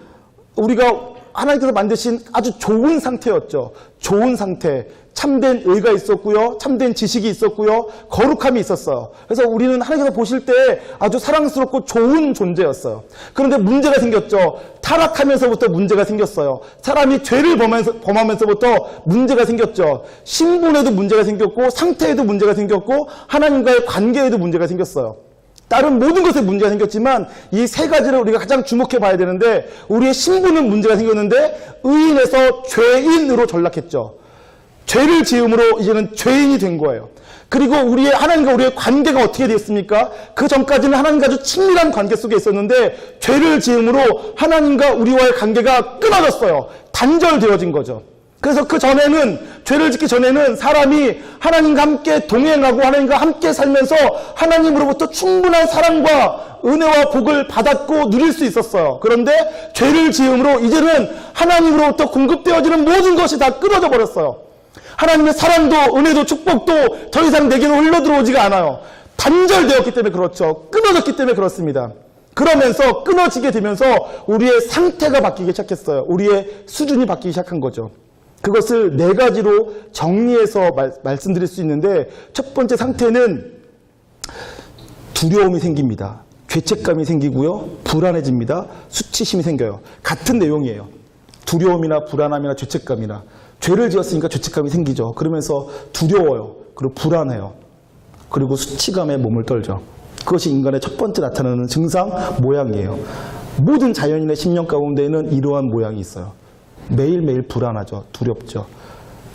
우리가 하나님께서 만드신 아주 좋은 상태였죠. 좋은 상태. 참된 의가 있었고요. 참된 지식이 있었고요. 거룩함이 있었어요. 그래서 우리는 하나님께서 보실 때 아주 사랑스럽고 좋은 존재였어요. 그런데 문제가 생겼죠. 타락하면서부터 문제가 생겼어요. 사람이 죄를 범하면서부터 문제가 생겼죠. 신분에도 문제가 생겼고 상태에도 문제가 생겼고 하나님과의 관계에도 문제가 생겼어요. 다른 모든 것에 문제가 생겼지만 이 세 가지를 우리가 가장 주목해 봐야 되는데 우리의 신분은 문제가 생겼는데 의인에서 죄인으로 전락했죠. 죄를 지음으로 이제는 죄인이 된 거예요. 그리고 우리의 하나님과 우리의 관계가 어떻게 됐습니까? 그 전까지는 하나님과 아주 친밀한 관계 속에 있었는데 죄를 지음으로 하나님과 우리와의 관계가 끊어졌어요. 단절되어진 거죠. 그래서 그 전에는 죄를 짓기 전에는 사람이 하나님과 함께 동행하고 하나님과 함께 살면서 하나님으로부터 충분한 사랑과 은혜와 복을 받았고 누릴 수 있었어요. 그런데 죄를 지음으로 이제는 하나님으로부터 공급되어지는 모든 것이 다 끊어져 버렸어요. 하나님의 사랑도 은혜도 축복도 더 이상 내게로 흘러들어오지가 않아요. 단절되었기 때문에 그렇죠. 끊어졌기 때문에 그렇습니다. 그러면서 끊어지게 되면서 우리의 상태가 바뀌기 시작했어요. 우리의 수준이 바뀌기 시작한 거죠. 그것을 네 가지로 정리해서 말씀드릴 수 있는데 첫 번째 상태는 두려움이 생깁니다. 죄책감이 생기고요. 불안해집니다. 수치심이 생겨요. 같은 내용이에요. 두려움이나 불안함이나 죄책감이나 죄를 지었으니까 죄책감이 생기죠. 그러면서 두려워요. 그리고 불안해요. 그리고 수치감에 몸을 떨죠. 그것이 인간의 첫 번째 나타나는 증상 모양이에요. 모든 자연인의 심령 가운데에는 이러한 모양이 있어요. 매일매일 불안하죠. 두렵죠.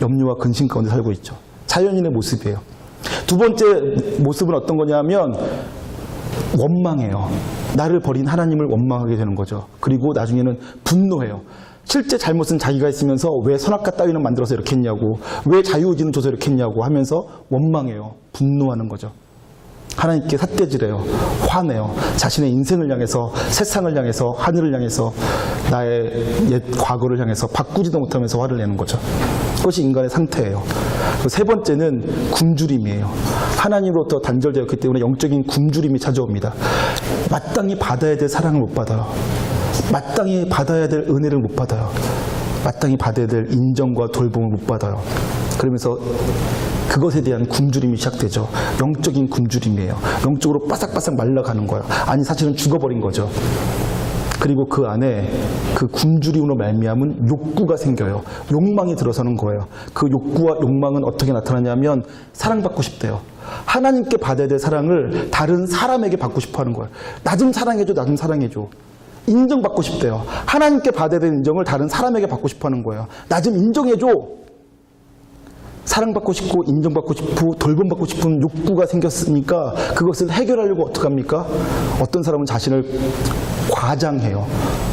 염려와 근심 가운데 살고 있죠. 자연인의 모습이에요. 두 번째 모습은 어떤 거냐면 원망해요. 나를 버린 하나님을 원망하게 되는 거죠. 그리고 나중에는 분노해요. 실제 잘못은 자기가 했으면서 왜 선악과 따위는 만들어서 이렇게 했냐고, 왜 자유의지는 줘서 이렇게 했냐고 하면서 원망해요. 분노하는 거죠. 하나님께 삿대질해요. 화내요. 자신의 인생을 향해서, 세상을 향해서, 하늘을 향해서, 나의 옛 과거를 향해서 바꾸지도 못하면서 화를 내는 거죠. 그것이 인간의 상태예요. 세 번째는 굶주림이에요. 하나님으로부터 단절되었기 때문에 영적인 굶주림이 찾아옵니다. 마땅히 받아야 될 사랑을 못 받아요. 마땅히 받아야 될 은혜를 못 받아요. 마땅히 받아야 될 인정과 돌봄을 못 받아요. 그러면서 그것에 대한 굶주림이 시작되죠. 영적인 굶주림이에요. 영적으로 바삭바삭 말라가는 거예요. 아니 사실은 죽어버린 거죠. 그리고 그 안에 그 굶주림으로 말미암은 욕구가 생겨요. 욕망이 들어서는 거예요. 그 욕구와 욕망은 어떻게 나타나냐면 사랑받고 싶대요. 하나님께 받아야 될 사랑을 다른 사람에게 받고 싶어 하는 거예요. 나 좀 사랑해줘, 나 좀 사랑해줘. 인정받고 싶대요. 하나님께 받아야 될 인정을 다른 사람에게 받고 싶어 하는 거예요. 나 좀 인정해줘. 사랑받고 싶고 인정받고 싶고 돌봄받고 싶은 욕구가 생겼으니까 그것을 해결하려고 어떻게 합니까? 어떤 사람은 자신을 과장해요.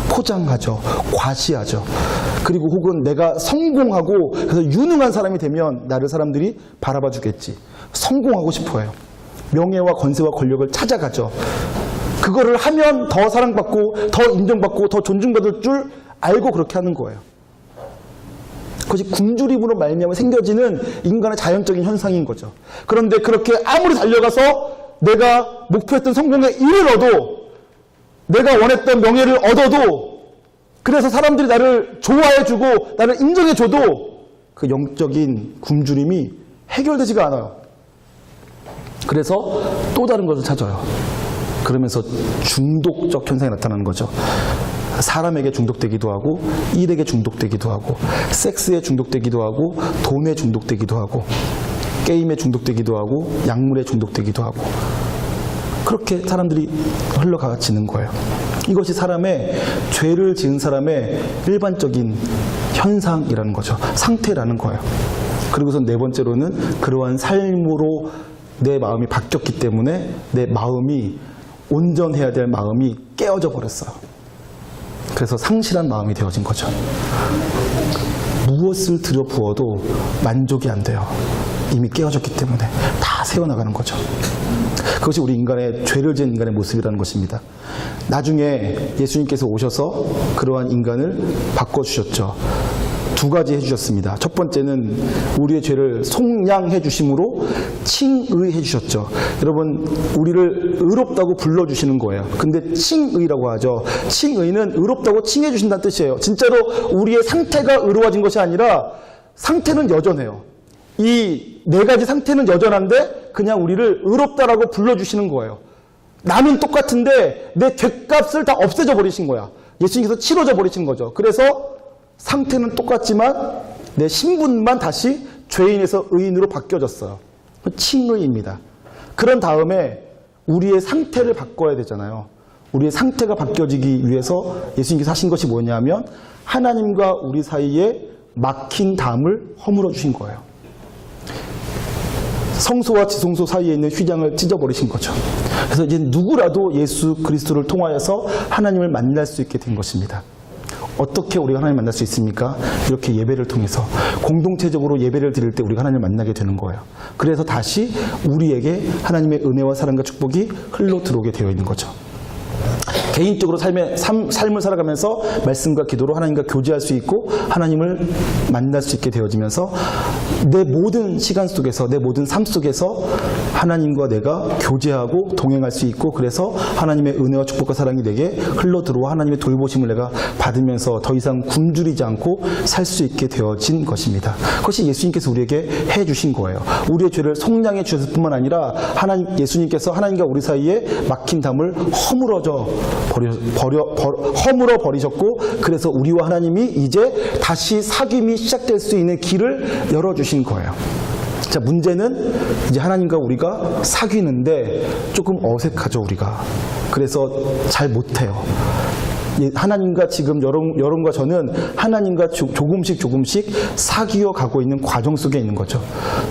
포장하죠. 과시하죠. 그리고 혹은 내가 성공하고 그래서 유능한 사람이 되면 나를 사람들이 바라봐 주겠지. 성공하고 싶어해요. 명예와 권세와 권력을 찾아가죠. 그거를 하면 더 사랑받고 더 인정받고 더 존중받을 줄 알고 그렇게 하는 거예요. 그것이 굶주림으로 말미암아 생겨지는 인간의 자연적인 현상인 거죠. 그런데 그렇게 아무리 달려가서 내가 목표했던 성공에 이르러도 내가 원했던 명예를 얻어도 그래서 사람들이 나를 좋아해주고 나를 인정해줘도 그 영적인 굶주림이 해결되지가 않아요. 그래서 또 다른 것을 찾아요. 그러면서 중독적 현상이 나타나는 거죠. 사람에게 중독되기도 하고 일에게 중독되기도 하고 섹스에 중독되기도 하고 돈에 중독되기도 하고 게임에 중독되기도 하고 약물에 중독되기도 하고 그렇게 사람들이 흘러가지는 거예요. 이것이 사람의 죄를 지은 사람의 일반적인 현상이라는 거죠. 상태라는 거예요. 그리고서 네 번째로는 그러한 삶으로 내 마음이 바뀌었기 때문에 내 마음이 온전해야 될 마음이 깨어져 버렸어요. 그래서 상실한 마음이 되어진 거죠. 무엇을 들여부어도 만족이 안 돼요. 이미 깨어졌기 때문에 다 새어나가는 거죠. 그것이 우리 인간의 죄를 지은 인간의 모습이라는 것입니다. 나중에 예수님께서 오셔서 그러한 인간을 바꿔주셨죠. 두 가지 해주셨습니다. 첫 번째는 우리의 죄를 속량해 주심으로 칭의해 주셨죠. 여러분, 우리를 의롭다고 불러주시는 거예요. 근데 칭의라고 하죠. 칭의는 의롭다고 칭해 주신다는 뜻이에요. 진짜로 우리의 상태가 의로워진 것이 아니라 상태는 여전해요. 이 네 가지 상태는 여전한데 그냥 우리를 의롭다라고 불러주시는 거예요. 나는 똑같은데 내 죄값을 다 없애져 버리신 거야. 예수님께서 치러져 버리신 거죠. 그래서 상태는 똑같지만 내 신분만 다시 죄인에서 의인으로 바뀌어졌어요. 칭의입니다. 그런 다음에 우리의 상태를 바꿔야 되잖아요. 우리의 상태가 바뀌어지기 위해서 예수님께서 하신 것이 뭐냐면 하나님과 우리 사이에 막힌 담을 허물어 주신 거예요. 성소와 지성소 사이에 있는 휘장을 찢어버리신 거죠. 그래서 이제 누구라도 예수 그리스도를 통하여서 하나님을 만날 수 있게 된 것입니다. 어떻게 우리가 하나님을 만날 수 있습니까? 이렇게 예배를 통해서 공동체적으로 예배를 드릴 때 우리가 하나님을 만나게 되는 거예요. 그래서 다시 우리에게 하나님의 은혜와 사랑과 축복이 흘러 들어오게 되어 있는 거죠. 개인적으로 삶을 살아가면서 말씀과 기도로 하나님과 교제할 수 있고 하나님을 만날 수 있게 되어지면서 내 모든 시간 속에서 내 모든 삶 속에서 하나님과 내가 교제하고 동행할 수 있고 그래서 하나님의 은혜와 축복과 사랑이 내게 흘러 들어와 하나님의 돌보심을 내가 받으면서 더 이상 굶주리지 않고 살 수 있게 되어진 것입니다. 그것이 예수님께서 우리에게 해주신 거예요. 우리의 죄를 속량해 주셨을 뿐만 아니라 예수님께서 하나님과 우리 사이에 막힌 담을 허물어 버리셨고 그래서 우리와 하나님이 이제 다시 사귐이 시작될 수 있는 길을 열어주신 거예요. 자, 문제는 이제 하나님과 우리가 사귀는데 조금 어색하죠, 우리가. 그래서 잘 못해요. 하나님과 지금 여러분과 저는 하나님과 조금씩 사귀어 가고 있는 과정 속에 있는 거죠.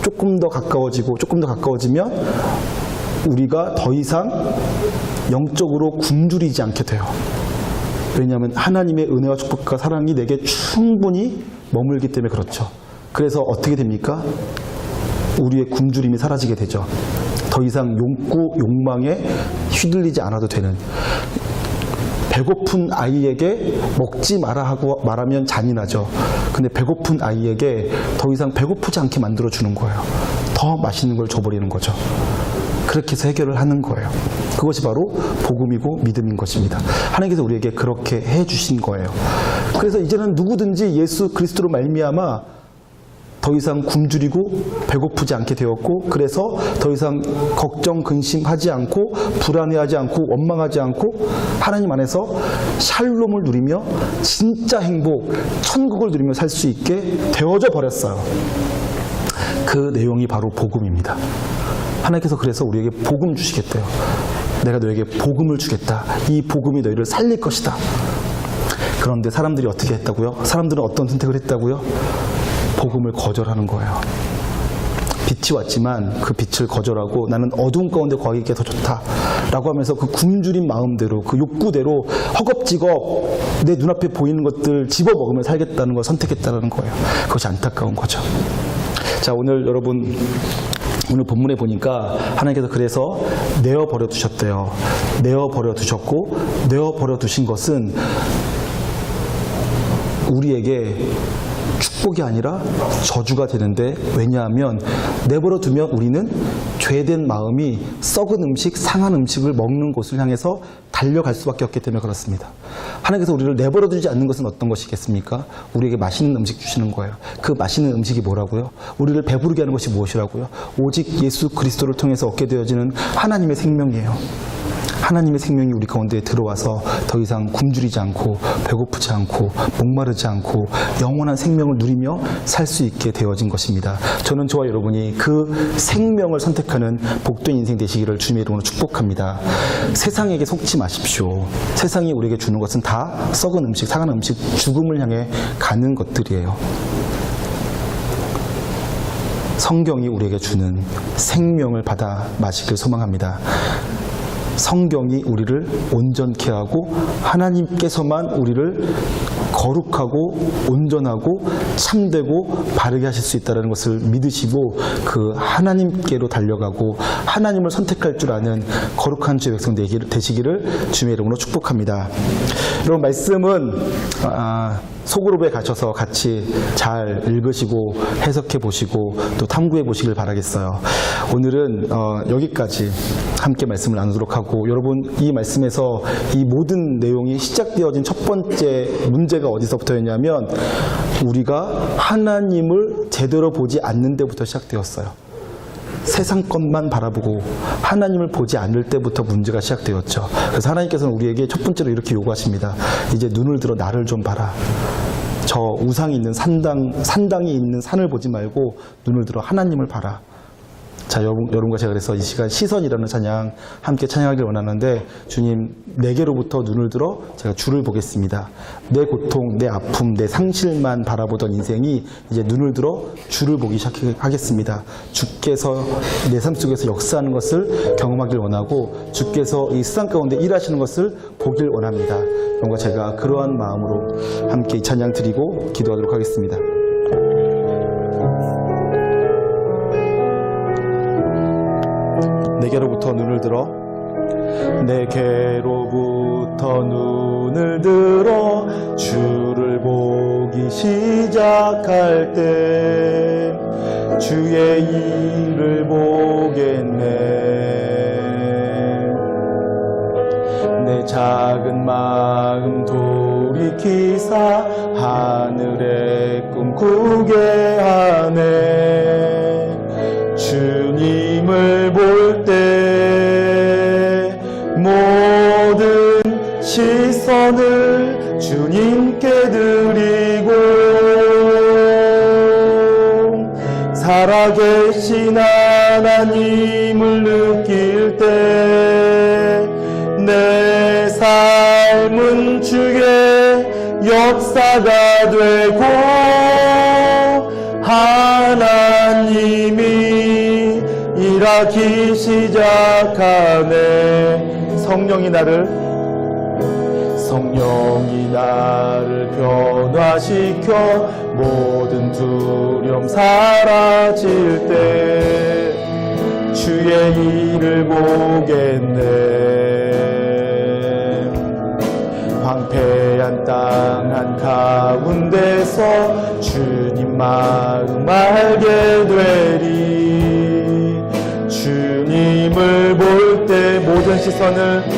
조금 더 가까워지면 우리가 더 이상 영적으로 굶주리지 않게 돼요. 왜냐하면 하나님의 은혜와 축복과 사랑이 내게 충분히 머물기 때문에 그렇죠. 그래서 어떻게 됩니까? 우리의 굶주림이 사라지게 되죠. 더 이상 욕망에 휘둘리지 않아도 되는. 배고픈 아이에게 먹지 마라 하고 말하면 잔인하죠. 근데 배고픈 아이에게 더 이상 배고프지 않게 만들어주는 거예요. 더 맛있는 걸 줘버리는 거죠. 그렇게 해서 해결을 하는 거예요. 그것이 바로 복음이고 믿음인 것입니다. 하나님께서 우리에게 그렇게 해주신 거예요. 그래서 이제는 누구든지 예수 그리스도로 말미암아 더 이상 굶주리고 배고프지 않게 되었고 그래서 더 이상 걱정, 근심하지 않고 불안해하지 않고 원망하지 않고 하나님 안에서 샬롬을 누리며 진짜 행복, 천국을 누리며 살 수 있게 되어져 버렸어요. 그 내용이 바로 복음입니다. 하나님께서 그래서 우리에게 복음 주시겠대요. 내가 너에게 복음을 주겠다. 이 복음이 너희를 살릴 것이다. 그런데 사람들이 어떻게 했다고요? 사람들은 어떤 선택을 했다고요? 복음을 거절하는 거예요. 빛이 왔지만 그 빛을 거절하고 나는 어두운 가운데 거하기 더 좋다라고 하면서 그 굶주린 마음대로 그 욕구대로 허겁지겁 내 눈앞에 보이는 것들 집어먹으며 살겠다는 걸 선택했다는 거예요. 그것이 안타까운 거죠. 자, 오늘 여러분 오늘 본문에 보니까 하나님께서 그래서 내어버려 두셨대요. 내어버려 두셨고 내어버려 두신 것은 우리에게 축복이 아니라 저주가 되는데 왜냐하면 내버려 두면 우리는 죄된 마음이 썩은 음식, 상한 음식을 먹는 곳을 향해서 달려갈 수밖에 없기 때문에 그렇습니다. 하나님께서 우리를 내버려 두지 않는 것은 어떤 것이겠습니까? 우리에게 맛있는 음식 주시는 거예요. 그 맛있는 음식이 뭐라고요? 우리를 배부르게 하는 것이 무엇이라고요? 오직 예수 그리스도를 통해서 얻게 되어지는 하나님의 생명이에요. 하나님의 생명이 우리 가운데 들어와서 더 이상 굶주리지 않고 배고프지 않고 목마르지 않고 영원한 생명을 누리며 살 수 있게 되어진 것입니다. 저는 저와 여러분이 그 생명을 선택하는 복된 인생 되시기를 주님의 이름으로 축복합니다. 세상에게 속지 마십시오. 세상이 우리에게 주는 것은 다 썩은 음식, 상한 음식, 죽음을 향해 가는 것들이에요. 성경이 우리에게 주는 생명을 받아 마시길 소망합니다. 성경이 우리를 온전케 하고 하나님께서만 우리를 거룩하고 온전하고 참되고 바르게 하실 수 있다는 것을 믿으시고 그 하나님께로 달려가고 하나님을 선택할 줄 아는 거룩한 주의 백성 되시기를 주님의 이름으로 축복합니다. 여러분, 말씀은 소그룹에 가셔서 같이 잘 읽으시고 해석해 보시고 또 탐구해 보시길 바라겠어요. 오늘은 여기까지 함께 말씀을 나누도록 하고, 여러분, 이 말씀에서 이 모든 내용이 시작되어진 첫 번째 문제가 어디서부터였냐면 우리가 하나님을 제대로 보지 않는 데부터 시작되었어요. 세상 것만 바라보고 하나님을 보지 않을 때부터 문제가 시작되었죠. 그래서 하나님께서는 우리에게 첫 번째로 이렇게 요구하십니다. 이제 눈을 들어 나를 좀 봐라. 저 우상이 있는 산당이 있는 산을 보지 말고 눈을 들어 하나님을 봐라. 자, 여러분과 제가 그래서 이 시간 시선이라는 찬양 함께 찬양하길 원하는데, 주님, 내게로부터 눈을 들어 제가 주를 보겠습니다. 내 고통, 내 아픔, 내 상실만 바라보던 인생이 이제 눈을 들어 주를 보기 시작하겠습니다. 주께서 내 삶 속에서 역사하는 것을 경험하길 원하고 주께서 이 세상 가운데 일하시는 것을 보길 원합니다. 여러분과 제가 그러한 마음으로 함께 이 찬양 드리고 기도하도록 하겠습니다. 내게로부터 눈을 들어, 내게로부터 눈을 들어 주를 보기 시작할 때 주의 일을 보겠네. 내 작은 마음 돌이키사 하늘의 꿈 꾸게 하네. 주님을 볼 때 모든 시선을 주님께 드리고, 살아계신 하나님을 느낄 때 내 삶은 주의 역사가 되고 하나님이 일하기 시작하네. 성령이 나를 변화시켜 모든 두려움 사라질 때 주의 일을 보겠네. 황폐한 땅 한가운데서 주님 마음 알게 되리. 주님을 볼 때 모든 시선을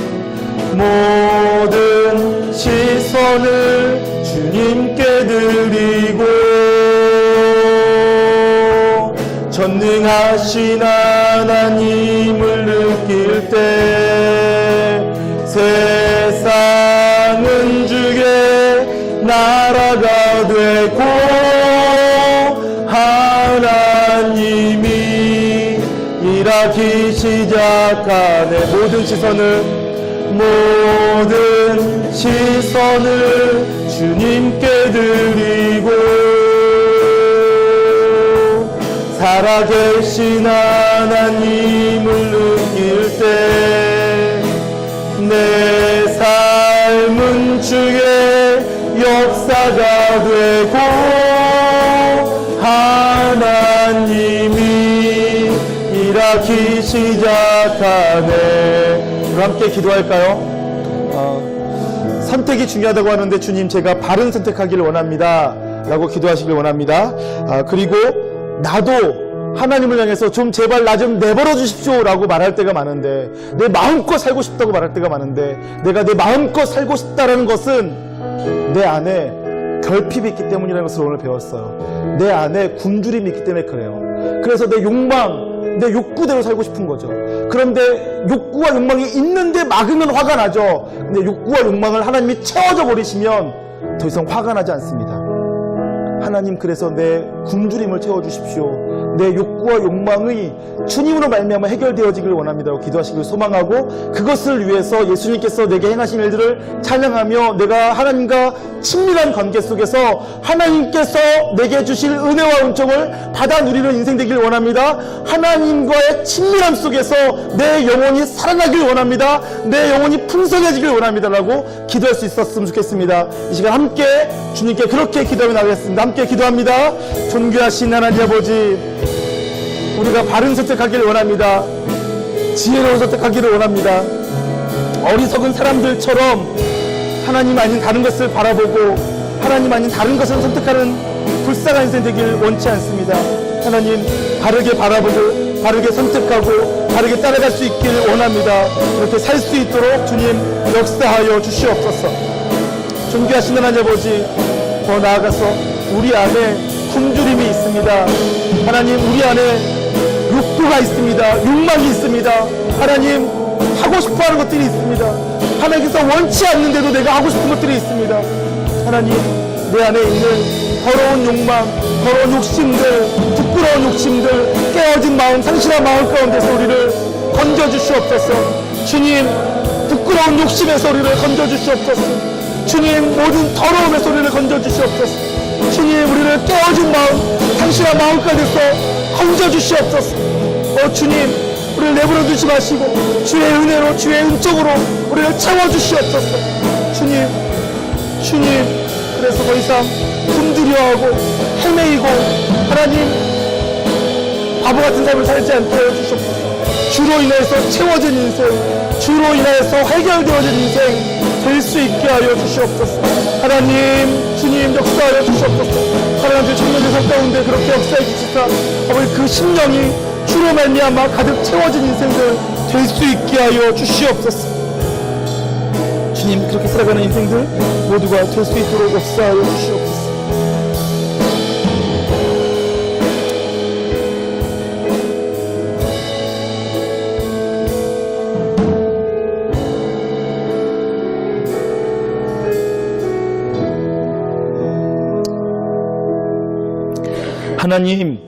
주님께 드리고, 전능하신 하나님을 느낄 때 세상은 주의 나라가 되고 하나님이 일하기 시작하네. 모든 시선을 주님께 드리고, 살아계신 하나님을 느낄 때 내 삶은 주의 역사가 되고 하나님이 일하기 시작하네. 우리 함께 기도할까요? 선택이 중요하다고 하는데, 주님, 제가 바른 선택하기를 원합니다 라고 기도하시길 원합니다. 그리고 나도 하나님을 향해서 좀 제발 나 좀 내버려 주십시오 라고 말할 때가 많은데, 내 마음껏 살고 싶다고 말할 때가 많은데, 내가 내 마음껏 살고 싶다라는 것은 내 안에 결핍이 있기 때문이라는 것을 오늘 배웠어요. 내 안에 굶주림이 있기 때문에 그래요. 그래서 내 욕구대로 살고 싶은 거죠. 그런데 욕구와 욕망이 있는데 막으면 화가 나죠. 근데 욕구와 욕망을 하나님이 채워져 버리시면 더 이상 화가 나지 않습니다. 하나님, 그래서 내 굶주림을 채워주십시오. 내 욕구와 욕망이 주님으로 말미암아 해결되어지길 원합니다라고 기도하시길 소망하고, 그것을 위해서 예수님께서 내게 행하신 일들을 찬양하며 내가 하나님과 친밀한 관계 속에서 하나님께서 내게 주실 은혜와 은총을 받아 누리는 인생 되길 원합니다. 하나님과의 친밀함 속에서 내 영혼이 살아나길 원합니다. 내 영혼이 풍성해지길 원합니다라고 기도할 수 있었으면 좋겠습니다. 이 시간 함께 주님께 그렇게 기도하며 나가겠습니다. 함께 기도합니다. 존귀하신 하나님 아버지, 우리가 바른 선택하기를 원합니다. 지혜로운 선택하기를 원합니다. 어리석은 사람들처럼 하나님 아닌 다른 것을 바라보고 하나님 아닌 다른 것을 선택하는 불쌍한 인생 되길 원치 않습니다. 하나님, 바르게 바라보고 바르게 선택하고 바르게 따라갈 수 있길 원합니다. 이렇게 살 수 있도록 주님 역사하여 주시옵소서. 존귀하신 하나님 아버지, 더 나아가서 우리 안에 굶주림이 있습니다. 하나님, 우리 안에 욕구가 있습니다. 욕망이 있습니다. 하나님, 하고 싶어하는 것들이 있습니다. 하나님께서 원치 않는데도 내가 하고 싶은 것들이 있습니다. 하나님, 내 안에 있는 더러운 욕망, 더러운 욕심들, 부끄러운 욕심들, 깨어진 마음, 상실한 마음 가운데서 우리를 건져주시옵소서. 주님, 부끄러운 욕심의 소리를 건져주시옵소서. 주님, 모든 더러움의 소리를 건져주시옵소서. 주님, 우리를 깨어진 마음, 상실한 마음 가운데서 건져주시옵소서. 주님, 우리를 내버려 두지 마시고 주의 은혜로, 주의 은총으로 우리를 채워주시옵소서. 주님, 그래서 더 이상 굶주려하고 헤매이고 하나님 바보 같은 삶을 살지 않게 해주시옵소서. 주로 인해서 채워진 인생, 주로 인해서 해결되어진 인생 될 수 있게 하여 주시옵소서. 하나님, 주님 역사하여 주시옵소서. 하나님, 청년들 삶 가운데 그렇게 역사해 주시사 아버지 그 심령이 주로 말미암아 가득 채워진 인생들 될 수 있게 하여 주시옵소서. 주님, 그렇게 살아가는 인생들 모두가 될 수 있도록 역사하여 주시옵소서. 하나님,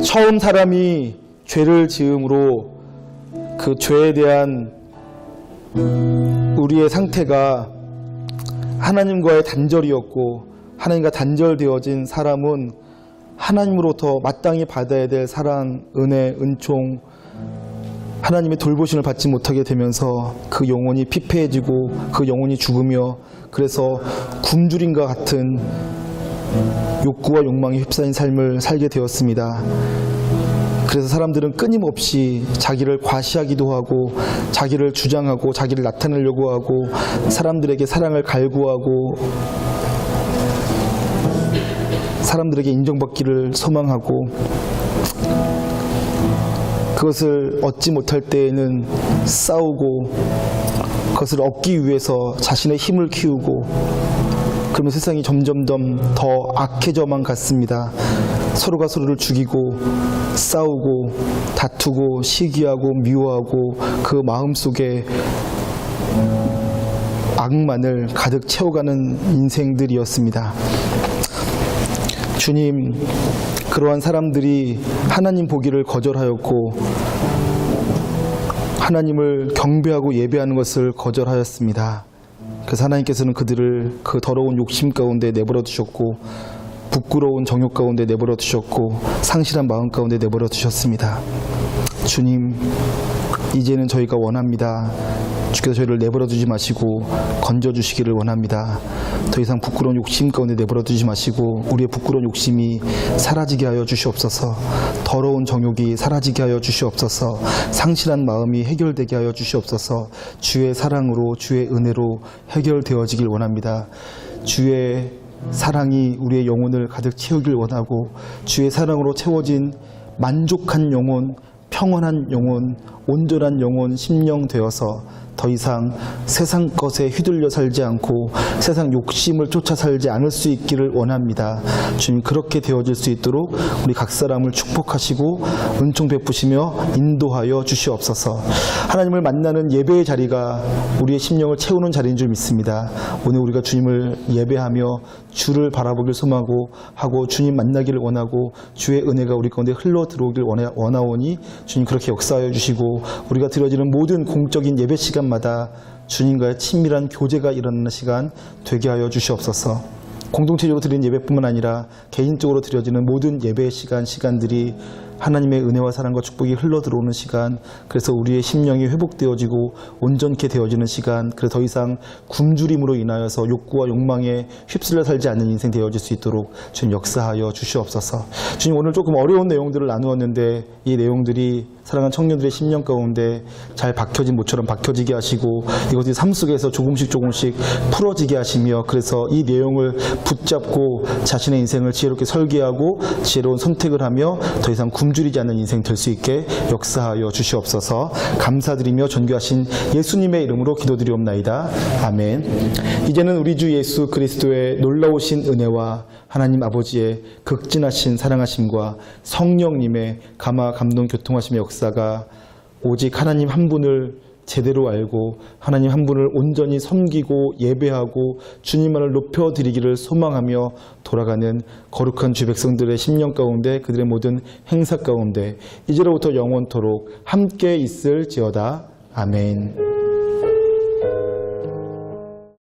처음 사람이 죄를 지음으로 그 죄에 대한 우리의 상태가 하나님과의 단절이었고, 하나님과 단절되어진 사람은 하나님으로부터 마땅히 받아야 될 사랑, 은혜, 은총, 하나님의 돌보심을 받지 못하게 되면서 그 영혼이 피폐해지고 그 영혼이 죽으며, 그래서 굶주림과 같은 욕구와 욕망이 휩싸인 삶을 살게 되었습니다. 그래서 사람들은 끊임없이 자기를 과시하기도 하고 자기를 주장하고 자기를 나타내려고 하고 사람들에게 사랑을 갈구하고 사람들에게 인정받기를 소망하고, 그것을 얻지 못할 때에는 싸우고 그것을 얻기 위해서 자신의 힘을 키우고, 그러면 세상이 점점점 더 악해져만 갔습니다. 서로가 서로를 죽이고 싸우고 다투고 시기하고 미워하고 그 마음속에 악만을 가득 채워가는 인생들이었습니다. 주님, 그러한 사람들이 하나님 보기를 거절하였고 하나님을 경배하고 예배하는 것을 거절하였습니다. 그래서 하나님께서는 그들을 그 더러운 욕심 가운데 내버려 두셨고 부끄러운 정욕 가운데 내버려 두셨고 상실한 마음 가운데 내버려 두셨습니다. 주님, 이제는 저희가 원합니다. 주께서 저희를 내버려 두지 마시고 건져주시기를 원합니다. 더 이상 부끄러운 욕심 가운데 내버려 두지 마시고 우리의 부끄러운 욕심이 사라지게 하여 주시옵소서. 더러운 정욕이 사라지게 하여 주시옵소서. 상실한 마음이 해결되게 하여 주시옵소서. 주의 사랑으로, 주의 은혜로 해결되어지길 원합니다. 주의 사랑이 우리의 영혼을 가득 채우길 원하고, 주의 사랑으로 채워진 만족한 영혼, 평온한 영혼, 온전한 영혼, 심령 되어서 더 이상 세상 것에 휘둘려 살지 않고 세상 욕심을 쫓아 살지 않을 수 있기를 원합니다. 주님, 그렇게 되어질 수 있도록 우리 각 사람을 축복하시고 은총 베푸시며 인도하여 주시옵소서. 하나님을 만나는 예배의 자리가 우리의 심령을 채우는 자리인 줄 믿습니다. 오늘 우리가 주님을 예배하며 주를 바라보길 소망하고 주님 만나기를 원하고 주의 은혜가 우리 가운데 흘러 들어오길 원하오니 주님 그렇게 역사하여 주시고 우리가 드려지는 모든 공적인 예배 시간마다 주님과의 친밀한 교제가 일어나는 시간 되게 하여 주시옵소서. 공동체적으로 드리는 예배뿐만 아니라 개인적으로 드려지는 모든 예배의 시간들이 하나님의 은혜와 사랑과 축복이 흘러 들어오는 시간, 그래서 우리의 심령이 회복되어지고 온전케 되어지는 시간, 그래서 더 이상 굶주림으로 인하여서 욕구와 욕망에 휩쓸려 살지 않는 인생 되어질 수 있도록 주님 역사하여 주시옵소서. 주님, 오늘 조금 어려운 내용들을 나누었는데 이 내용들이 사랑하는 청년들의 심령 가운데 잘 박혀진 모처럼 박혀지게 하시고 이것이 삶 속에서 조금씩 풀어지게 하시며, 그래서 이 내용을 붙잡고 자신의 인생을 지혜롭게 설계하고 지혜로운 선택을 하며 더 이상 굶주리지 않는 인생 될 수 있게 역사하여 주시옵소서. 감사드리며 존귀하신 예수님의 이름으로 기도드리옵나이다. 아멘. 이제는 우리 주 예수 그리스도의 놀라우신 은혜와 하나님 아버지의 극진하신 사랑하심과 성령님의 감화 감동 교통하심의 역사가 오직 하나님 한 분을 제대로 알고 하나님 한 분을 온전히 섬기고 예배하고 주님만을 높여드리기를 소망하며 돌아가는 거룩한 주 백성들의 심령 가운데 그들의 모든 행사 가운데 이제로부터 영원토록 함께 있을지어다. 아멘.